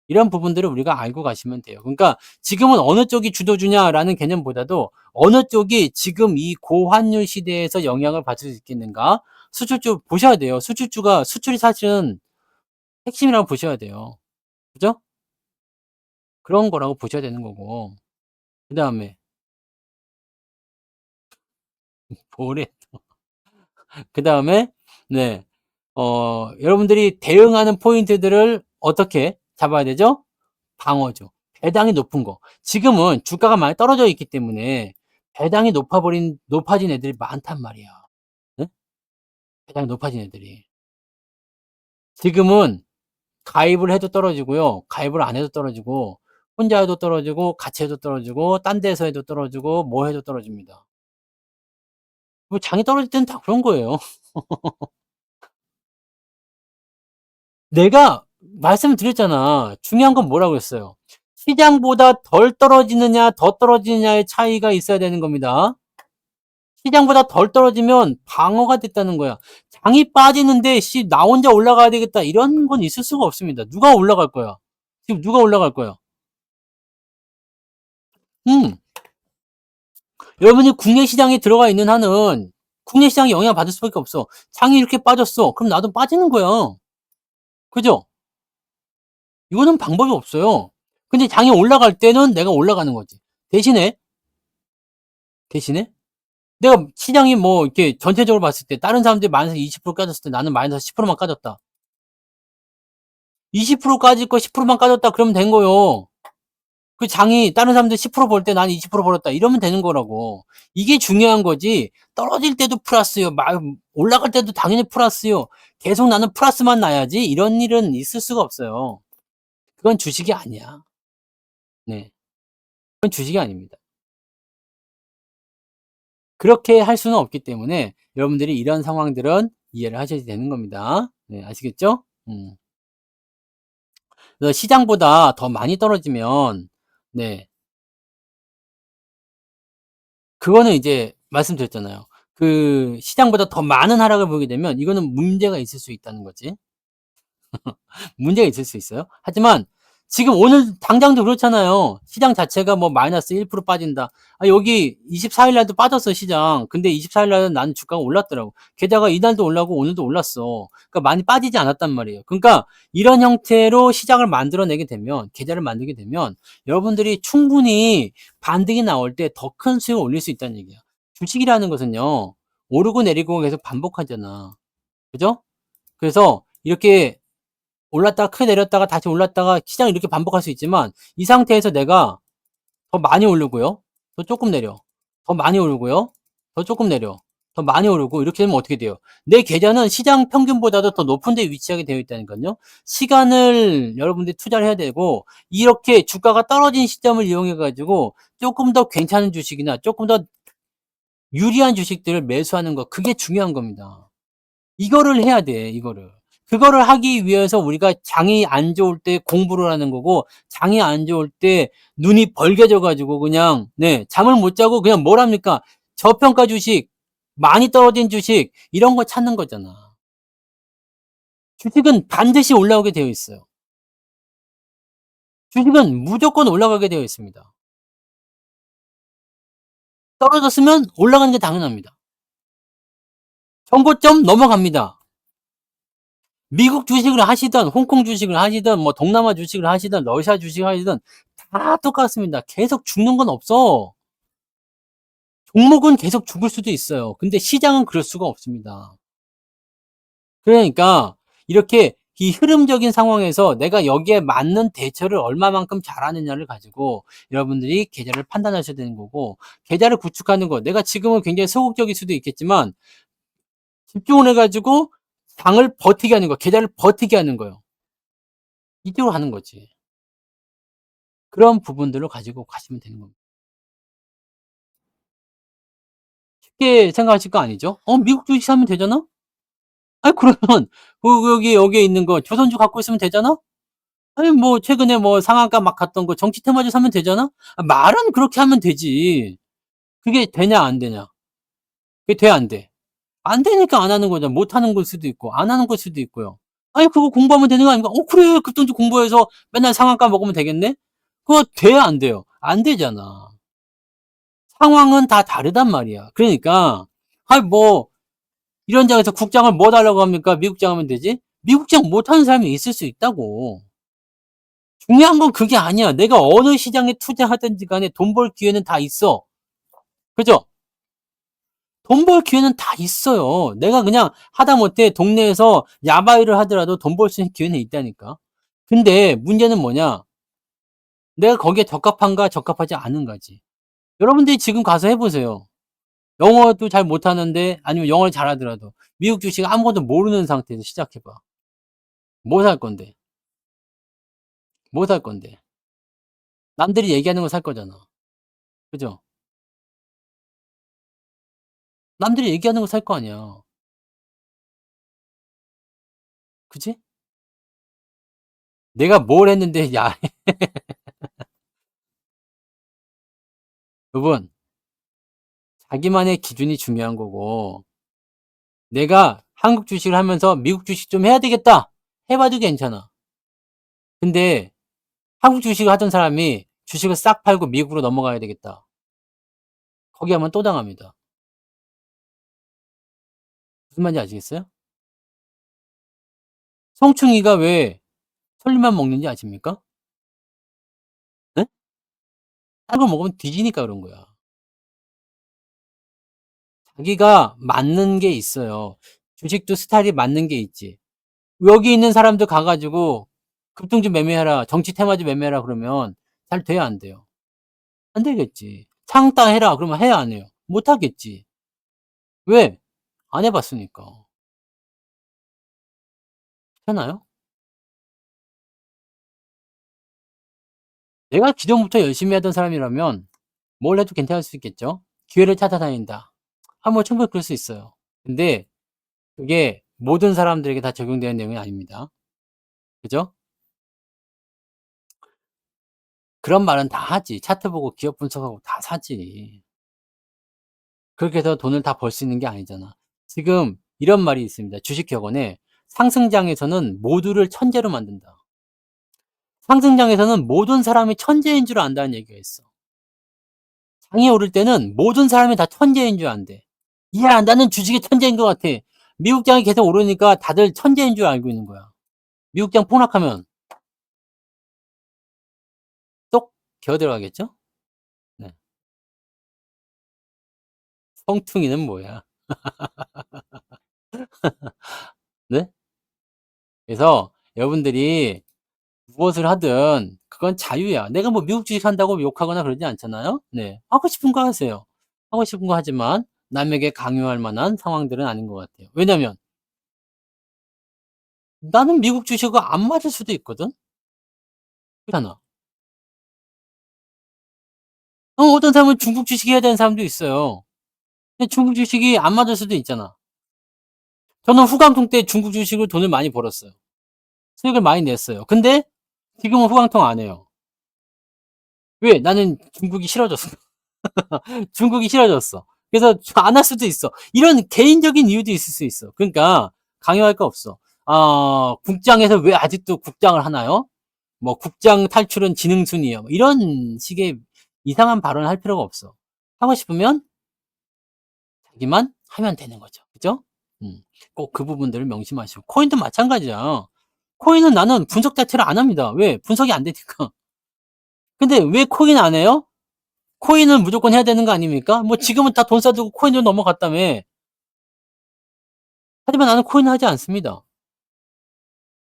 이런 부분들을 우리가 알고 가시면 돼요. 그러니까 지금은 어느 쪽이 주도주냐라는 개념보다도 어느 쪽이 지금 이 고환율 시대에서 영향을 받을 수 있겠는가? 수출주 보셔야 돼요. 수출이 사실은 핵심이라고 보셔야 돼요. 그죠? 그런 거라고 보셔야 되는 거고. 그다음에 뭐래. 그다음에, 네. 여러분들이 대응하는 포인트들을 어떻게 잡아야 되죠? 방어죠. 배당이 높은 거. 지금은 주가가 많이 떨어져 있기 때문에 배당이 높아진 애들이 많단 말이야. 네? 배당이 높아진 애들이. 지금은 가입을 해도 떨어지고요. 가입을 안 해도 떨어지고, 혼자 해도 떨어지고, 같이 해도 떨어지고, 딴 데서 해도 떨어지고, 뭐 해도 떨어집니다. 뭐 장이 떨어질 때는 다 그런 거예요. 내가 말씀을 드렸잖아. 중요한 건 뭐라고 그랬어요? 시장보다 덜 떨어지느냐, 더 떨어지느냐의 차이가 있어야 되는 겁니다. 시장보다 덜 떨어지면 방어가 됐다는 거야. 장이 빠지는데 씨 나 혼자 올라가야 되겠다 이런 건 있을 수가 없습니다. 누가 올라갈 거야? 지금 누가 올라갈 거야? 음. 여러분이 국내 시장에 들어가 있는 한은 국내 시장에 영향을 받을 수밖에 없어. 장이 이렇게 빠졌어. 그럼 나도 빠지는 거야. 그죠? 이거는 방법이 없어요. 근데 장이 올라갈 때는 내가 올라가는 거지. 대신에, 대신에 내가 시장이 뭐 이렇게 전체적으로 봤을 때 다른 사람들이 마이너스 20% 까졌을 때 나는 마이너스 10%만 까졌다. 20% 까질 거 10%만 까졌다 그러면 된 거요. 그 장이 다른 사람들 10% 벌 때 나는 20% 벌었다 이러면 되는 거라고. 이게 중요한 거지. 떨어질 때도 플러스요. 막 올라갈 때도 당연히 플러스요. 계속 나는 플러스만 나야지 이런 일은 있을 수가 없어요. 그건 주식이 아니야. 네. 그건 주식이 아닙니다. 그렇게 할 수는 없기 때문에 여러분들이 이런 상황들은 이해를 하셔야 되는 겁니다. 네, 아시겠죠? 음. 그래서 시장보다 더 많이 떨어지면, 네, 그거는 이제 말씀드렸잖아요. 그 시장보다 더 많은 하락을 보게 되면 이거는 문제가 있을 수 있다는 거지. 문제가 있을 수 있어요. 하지만 지금 오늘 당장도 그렇잖아요. 시장 자체가 뭐 마이너스 1% 빠진다. 아, 여기 24일 날도 빠졌어, 시장. 근데 24일 날은 나는 주가가 올랐더라고. 게다가 이날도 올라고 오늘도 올랐어. 그러니까 많이 빠지지 않았단 말이에요. 그러니까 이런 형태로 시장을 만들어내게 되면, 계좌를 만들게 되면 여러분들이 충분히 반등이 나올 때 더 큰 수익을 올릴 수 있다는 얘기야. 주식이라는 것은요, 오르고 내리고 계속 반복하잖아. 그죠? 그래서 이렇게 올랐다가 크게 내렸다가 다시 올랐다가 시장이 이렇게 반복할 수 있지만 이 상태에서 내가 더 많이 오르고요. 더 조금 내려. 더 많이 오르고요. 더 조금 내려. 더 많이 오르고 이렇게 되면 어떻게 돼요? 내 계좌는 시장 평균보다도 더 높은 데 위치하게 되어 있다니까요. 시간을 여러분들이 투자를 해야 되고 이렇게 주가가 떨어진 시점을 이용해 가지고 조금 더 괜찮은 주식이나 조금 더 유리한 주식들을 매수하는 거 그게 중요한 겁니다. 이거를 해야 돼, 이거를. 그거를 하기 위해서 우리가 장이 안 좋을 때 공부를 하는 거고, 장이 안 좋을 때 눈이 벌게져 가지고 그냥 잠을 못 자고 그냥 뭘 합니까? 저평가 주식, 많이 떨어진 주식 이런 거 찾는 거잖아. 주식은 반드시 올라오게 되어 있어요. 주식은 무조건 올라가게 되어 있습니다. 떨어졌으면 올라가는 게 당연합니다. 정고점 넘어갑니다. 미국 주식을 하시든 홍콩 주식을 하시든 뭐 동남아 주식을 하시든 러시아 주식을 하시든 다 똑같습니다. 계속 죽는 건 없어. 종목은 계속 죽을 수도 있어요. 근데 시장은 그럴 수가 없습니다. 그러니까 이렇게 이 흐름적인 상황에서 내가 여기에 맞는 대처를 얼마만큼 잘하느냐를 가지고 여러분들이 계좌를 판단하셔야 되는 거고, 계좌를 구축하는 거, 내가 지금은 굉장히 소극적일 수도 있겠지만 집중을 해 가지고 장을 버티게 하는 거, 계좌를 버티게 하는 거예요. 이쪽으로 가는 거지. 그런 부분들을 가지고 가시면 되는 겁니다. 쉽게 생각하실 거 아니죠? 미국 주식 사면 되잖아? 아니 그러면 여기에 있는 거 조선주 갖고 있으면 되잖아? 아니 뭐 최근에 뭐 상한가 막 갔던 거 정치 테마주 사면 되잖아? 말은 그렇게 하면 되지. 그게 되냐 안 되냐? 그게 돼 안 돼? 안 되니까 안 하는 거죠. 못 하는 걸 수도 있고 안 하는 걸 수도 있고요. 아니 그거 공부하면 되는 거 아닙니까? 그래 급등주 공부해서 맨날 상한가 먹으면 되겠네? 그거 돼요 안 돼요? 안 되잖아. 상황은 다 다르단 말이야. 그러니까 뭐 이런 장에서 국장을 뭐 달라고 합니까? 미국장 하면 되지? 미국장 못하는 사람이 있을 수 있다고. 중요한 건 그게 아니야. 내가 어느 시장에 투자하든지 간에 돈 벌 기회는 다 있어. 그죠? 돈 벌 기회는 다 있어요. 내가 그냥 하다못해 동네에서 야바이를 하더라도 돈 벌 수 있는 기회는 있다니까. 근데 문제는 뭐냐? 내가 거기에 적합한가 적합하지 않은가지. 여러분들이 지금 가서 해보세요. 영어도 잘 못하는데 아니면 영어를 잘하더라도 미국 주식 아무것도 모르는 상태에서 시작해봐. 뭐 살 건데? 뭐 살 건데? 남들이 얘기하는 거 살 거잖아. 그죠? 남들이 얘기하는 거 살 거 아니야. 그지? 내가 뭘 했는데 야 여러분, 자기만의 기준이 중요한 거고, 내가 한국 주식을 하면서 미국 주식 좀 해야 되겠다 해 봐도 괜찮아. 근데 한국 주식을 하던 사람이 주식을 싹 팔고 미국으로 넘어가야 되겠다. 거기 하면 또 당합니다. 무슨 말인지 아시겠어요? 성충이가 왜 설리만 먹는지 아십니까? 네? 딴 거 먹으면 뒤지니까 그런 거야. 자기가 맞는 게 있어요. 주식도 스타일이 맞는 게 있지. 여기 있는 사람들 가 가지고 "급등주 매매해라. 정치 테마주 매매해라." 그러면 잘 돼요, 안 돼요? 안 되겠지. "창따 해라." 그러면 해요, 안 해요? 못 하겠지. 왜? 안 해 봤으니까. 그렇잖아요? 내가 기존부터 열심히 하던 사람이라면 뭘 해도 괜찮을 수 있겠죠. 기회를 찾아다닌다. 뭐 충분히 그럴 수 있어요. 근데 그게 모든 사람들에게 다 적용되는 내용이 아닙니다. 그죠? 그런 말은 다 하지. 차트 보고 기업 분석하고 다 사지. 그렇게 해서 돈을 다 벌 수 있는 게 아니잖아. 지금 이런 말이 있습니다. 주식격언에 "상승장에서는 모두를 천재로 만든다." 상승장에서는 모든 사람이 천재인 줄 안다는 얘기가 있어. 장이 오를 때는 모든 사람이 다 천재인 줄 안대. "야 나는 주식의 천재인 것 같아." 미국 장이 계속 오르니까 다들 천재인 줄 알고 있는 거야. 미국 장 폭락하면 쏙 기어 들어가겠죠? 네. 성퉁이는 뭐야? 네? 그래서 여러분들이 무엇을 하든 그건 자유야. 내가 뭐 미국 주식 한다고 욕하거나 그러지 않잖아요. 네. 하고 싶은 거 하세요. 하고 싶은 거 하지만 남에게 강요할 만한 상황들은 아닌 것 같아요. 왜냐면 나는 미국 주식과 안 맞을 수도 있거든. 그렇잖아. 어떤 사람은 중국 주식 해야 되는 사람도 있어요. 근데 중국 주식이 안 맞을 수도 있잖아. 저는 후광통 때 중국 주식으로 돈을 많이 벌었어요. 수익을 많이 냈어요. 근데 지금은 후광통 안 해요. 왜? 나는 중국이 싫어졌어. 중국이 싫어졌어. 그래서 안 할 수도 있어. 이런 개인적인 이유도 있을 수 있어. 그러니까 강요할 거 없어. 국장에서 왜 아직도 국장을 하나요? 뭐 국장 탈출은 지능순이에요. 뭐 이런 식의 이상한 발언을 할 필요가 없어. 하고 싶으면 자기만 하면 되는 거죠. 그죠? 꼭 그 부분들을 명심하시고. 코인도 마찬가지야. 코인은 나는 분석 자체를 안 합니다. 왜? 분석이 안 되니까. 근데 왜 코인 안 해요? 코인은 무조건 해야 되는 거 아닙니까? 뭐 지금은 다 돈 싸두고 코인으로 넘어갔다며. 하지만 나는 코인을 하지 않습니다.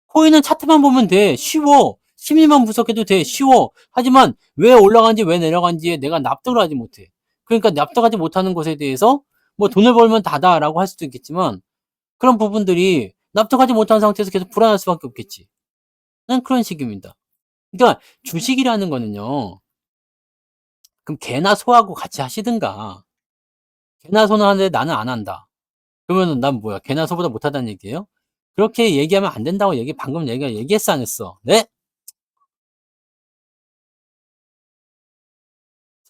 코인은 차트만 보면 돼. 쉬워. 심리만 분석해도 돼. 쉬워. 하지만 왜 올라간지 왜 내려간지에 내가 납득을 하지 못해. 그러니까 납득하지 못하는 것에 대해서 뭐 돈을 벌면 다다라고 할 수도 있겠지만 그런 부분들이 납득하지 못한 상태에서 계속 불안할 수밖에 없겠지. 난 그런 식입니다. 그러니까 주식이라는 거는요. 그럼 개나 소하고 같이 하시든가. 개나 소는 하는데 나는 안 한다. 그러면은 난 뭐야? 개나 소보다 못하다는 얘기예요? 그렇게 얘기하면 안 된다고 방금 얘기했어 안 했어? 네?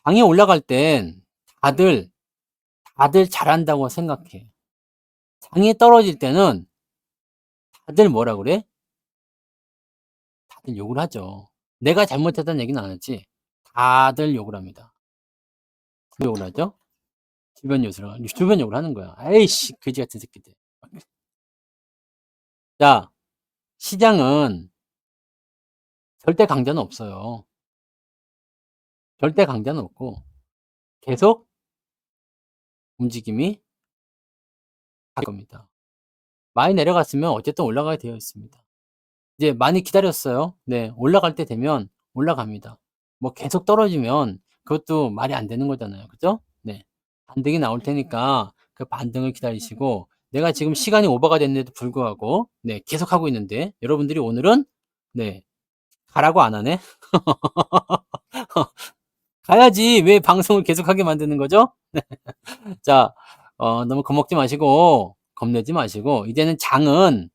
장이 올라갈 땐 다들 잘한다고 생각해. 장이 떨어질 때는 다들 뭐라 그래? 다들 욕을 하죠. 내가 잘못했다는 얘기는 안 하지. 다들 욕을 합니다. 누가 욕을 하죠? 주변 욕을 하는 거야. 에이씨, 그지 같은 새끼들. 자, 시장은 절대 강자는 없어요. 절대 강자는 없고 계속 움직임이 갈 겁니다. 많이 내려갔으면 어쨌든 올라가게 되어 있습니다. 이제 많이 기다렸어요. 네, 올라갈 때 되면 올라갑니다. 뭐 계속 떨어지면 그것도 말이 안 되는 거잖아요. 그죠? 네. 반등이 나올 테니까 그 반등을 기다리시고 내가 지금 시간이 오버가 됐는데도 불구하고 네, 계속 하고 있는데 여러분들이 오늘은 네, 가라고 안 하네? 가야지. 왜 방송을 계속하게 만드는 거죠? 자, 너무 겁먹지 마시고 겁내지 마시고 이제는 장은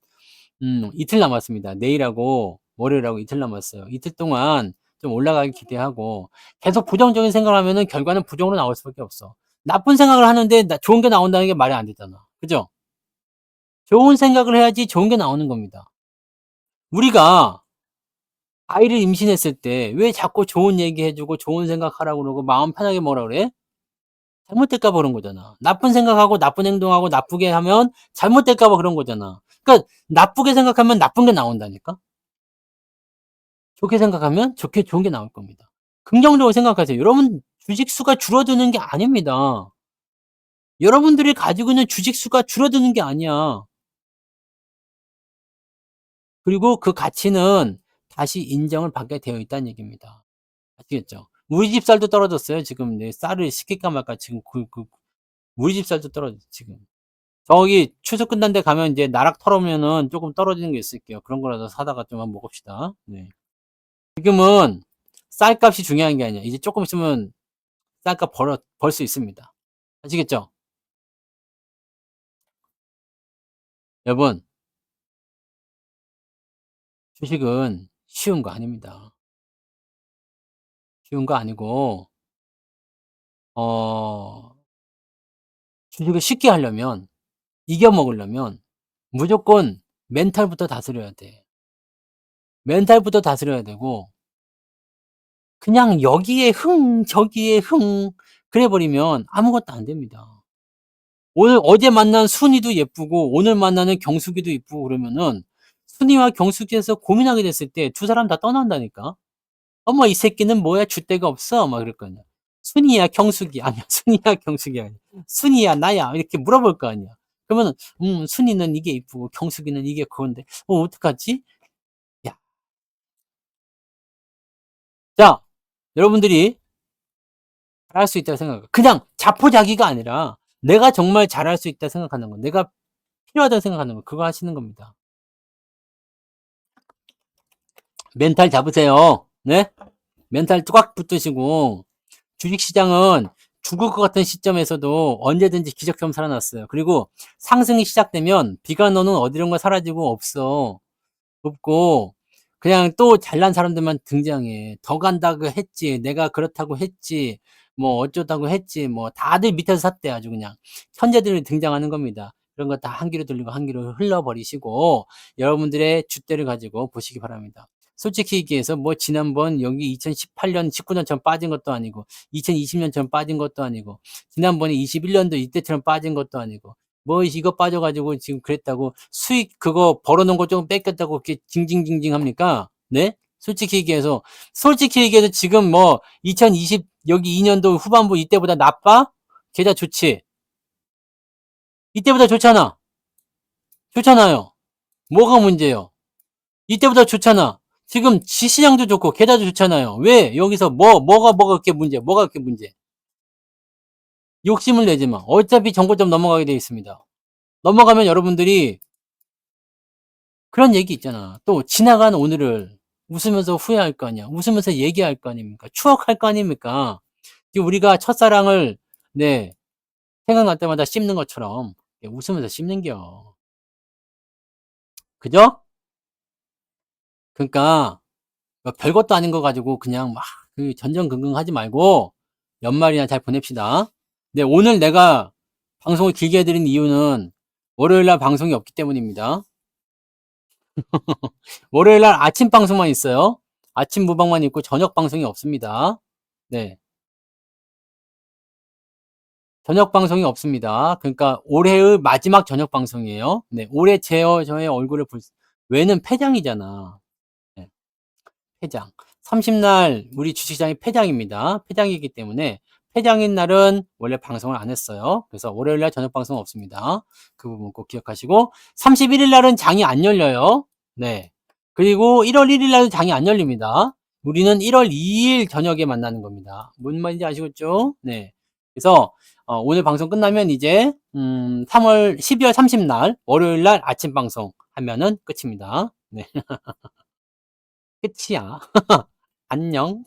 이틀 남았습니다. 내일하고 월요일하고 이틀 남았어요. 이틀 동안 좀 올라가길 기대하고 계속 부정적인 생각을 하면은 결과는 부정으로 나올 수밖에 없어. 나쁜 생각을 하는데 좋은 게 나온다는 게 말이 안 되잖아. 그죠? 좋은 생각을 해야지 좋은 게 나오는 겁니다. 우리가 아이를 임신했을 때 왜 자꾸 좋은 얘기 해주고 좋은 생각하라고 그러고 마음 편하게 뭐라 그래? 잘못될까 봐 그런 거잖아. 나쁜 생각하고 나쁜 행동하고 나쁘게 하면 잘못될까 봐 그런 거잖아. 그러니까 나쁘게 생각하면 나쁜 게 나온다니까? 좋게 생각하면 좋은 게 나올 겁니다. 긍정적으로 생각하세요. 여러분 주식 수가 줄어드는 게 아닙니다. 여러분들이 가지고 있는 주식 수가 줄어드는 게 아니야. 그리고 그 가치는 다시 인정을 받게 되어 있다는 얘기입니다. 아시겠죠? 우리 집 쌀도 떨어졌어요. 지금 내 쌀을 시킬까 말까 지금 우리 집 쌀도 떨어졌어 지금. 저기 추석 끝난 데 가면 이제 나락 털어오면은 조금 떨어지는 게 있을게요. 그런 거라도 사다가 좀 한번 먹읍시다. 네. 지금은 쌀값이 중요한 게 아니야. 이제 조금 있으면 쌀값 벌 수 있습니다. 아시겠죠? 여러분, 주식은 쉬운 거 아닙니다. 쉬운 거 아니고, 어, 주식을 쉽게 하려면, 이겨 먹으려면, 무조건 멘탈부터 다스려야 돼. 멘탈부터 다스려야 되고, 그냥 여기에 저기에 그래 버리면 아무것도 안 됩니다. 어제 만난 순이도 예쁘고, 오늘 만나는 경숙이도 예쁘고 그러면은, 순이와 경숙이에서 고민하게 됐을 때 두 사람 다 떠난다니까? 어머 이 새끼는 뭐야 줏대가 없어 막 그럴 거 아니야. 순이야 경숙이 아니야 순이야 경숙이 아니야 순이야 나야 이렇게 물어볼 거 아니야. 그러면 순이는 이게 이쁘고 경숙이는 이게 그건데 어떡하지? 야, 자 여러분들이 잘할 수 있다고 생각해. 그냥 자포자기가 아니라 내가 정말 잘할 수 있다 생각하는 거, 내가 필요하다고 생각하는 거 그거 하시는 겁니다. 멘탈 잡으세요. 네? 멘탈 꽉 붙드시고 주식시장은 죽을 것 같은 시점에서도 언제든지 기적처럼 살아났어요. 그리고 상승이 시작되면 비가 너는 어디론가 사라지고 없어. 없고 그냥 또 잘난 사람들만 등장해. 더 간다고 했지. 내가 그렇다고 했지. 뭐 어쩌다고 했지. 뭐 다들 밑에서 샀대 아주 그냥. 천재들이 등장하는 겁니다. 그런 거 다 한 귀로 들리고 한 귀로 흘려버리시고 여러분들의 줏대를 가지고 보시기 바랍니다. 솔직히 얘기해서 뭐 지난번 여기 2018년, 19년처럼 빠진 것도 아니고 2020년처럼 빠진 것도 아니고 지난번에 21년도 이때처럼 빠진 것도 아니고 뭐 이거 빠져가지고 지금 그랬다고 수익 그거 벌어놓은 거 좀 뺏겼다고 그렇게 징징징징 합니까? 네? 솔직히 얘기해서 지금 뭐 2020 여기 2년도 후반부 이때보다 나빠? 계좌 좋지? 이때보다 좋잖아. 좋잖아요. 뭐가 문제예요? 이때보다 좋잖아. 지금 시장도 좋고 계좌도 좋잖아요. 왜 여기서 뭐가 그렇게 문제? 뭐가 그렇게 문제? 욕심을 내지 마. 어차피 정고점 넘어가게 돼 있습니다. 넘어가면 여러분들이 그런 얘기 있잖아. 또 지나간 오늘을 웃으면서 후회할 거 아니야. 웃으면서 얘기할 거 아닙니까? 추억할 거 아닙니까? 우리가 첫사랑을 네 생각날 때마다 씹는 것처럼 웃으면서 씹는겨. 그죠? 그러니까 별것도 아닌 거 가지고 그냥 막 전전긍긍하지 말고 연말이나 잘 보냅시다. 네, 오늘 내가 방송을 길게 해드린 이유는 월요일날 방송이 없기 때문입니다. 월요일날 아침 방송만 있어요. 아침 무방만 있고 저녁 방송이 없습니다. 네. 저녁 방송이 없습니다. 그러니까 올해의 마지막 저녁 방송이에요. 네. 올해 저의 얼굴을 왜는 폐장이잖아. 네. 폐장. 30날 우리 주식시장이 폐장입니다. 폐장이기 때문에 폐장인 날은 원래 방송을 안 했어요. 그래서 월요일 날 저녁 방송 없습니다. 그 부분 꼭 기억하시고 31일 날은 장이 안 열려요. 네. 그리고 1월 1일 날은 장이 안 열립니다. 우리는 1월 2일 저녁에 만나는 겁니다. 뭔 말인지 아시겠죠? 네. 그래서 오늘 방송 끝나면 이제 12월 30날 월요일 날 아침 방송 하면은 끝입니다. 네. 끝이야. 안녕.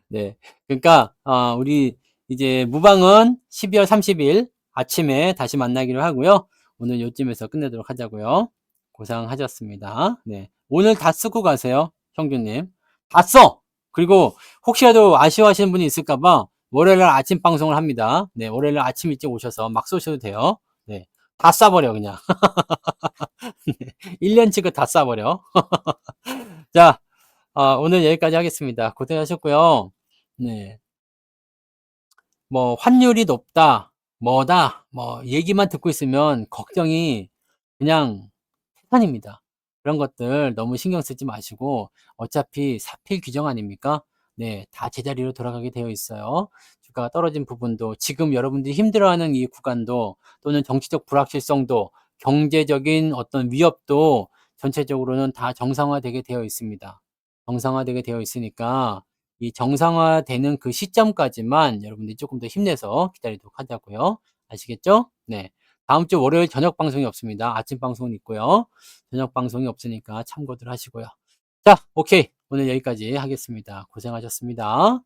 네. 그러니까 우리 이제 무방은 12월 30일 아침에 다시 만나기로 하고요. 오늘 요쯤에서 끝내도록 하자고요. 고생하셨습니다. 네. 오늘 다 쓰고 가세요. 형규님. 다 써! 그리고 혹시라도 아쉬워하시는 분이 있을까 봐 월요일날 아침 방송을 합니다. 네. 월요일날 아침 일찍 오셔서 막 쏘셔도 돼요. 네. 다 쏴버려 그냥. 1년치고 다 쏴버려. 자, 오늘 여기까지 하겠습니다. 고생하셨고요. 네. 뭐 환율이 높다, 뭐다, 뭐 얘기만 듣고 있으면 걱정이 그냥 태산입니다. 그런 것들 너무 신경 쓰지 마시고 어차피 사필 규정 아닙니까? 네, 다 제자리로 돌아가게 되어 있어요. 주가가 떨어진 부분도 지금 여러분들이 힘들어하는 이 구간도 또는 정치적 불확실성도 경제적인 어떤 위협도 전체적으로는 다 정상화되게 되어 있습니다. 정상화되게 되어 있으니까 이 정상화되는 그 시점까지만 여러분들이 조금 더 힘내서 기다리도록 하자고요. 아시겠죠? 네. 다음 주 월요일 저녁 방송이 없습니다. 아침 방송은 있고요. 저녁 방송이 없으니까 참고들 하시고요. 자, 오케이. 오늘 여기까지 하겠습니다. 고생하셨습니다.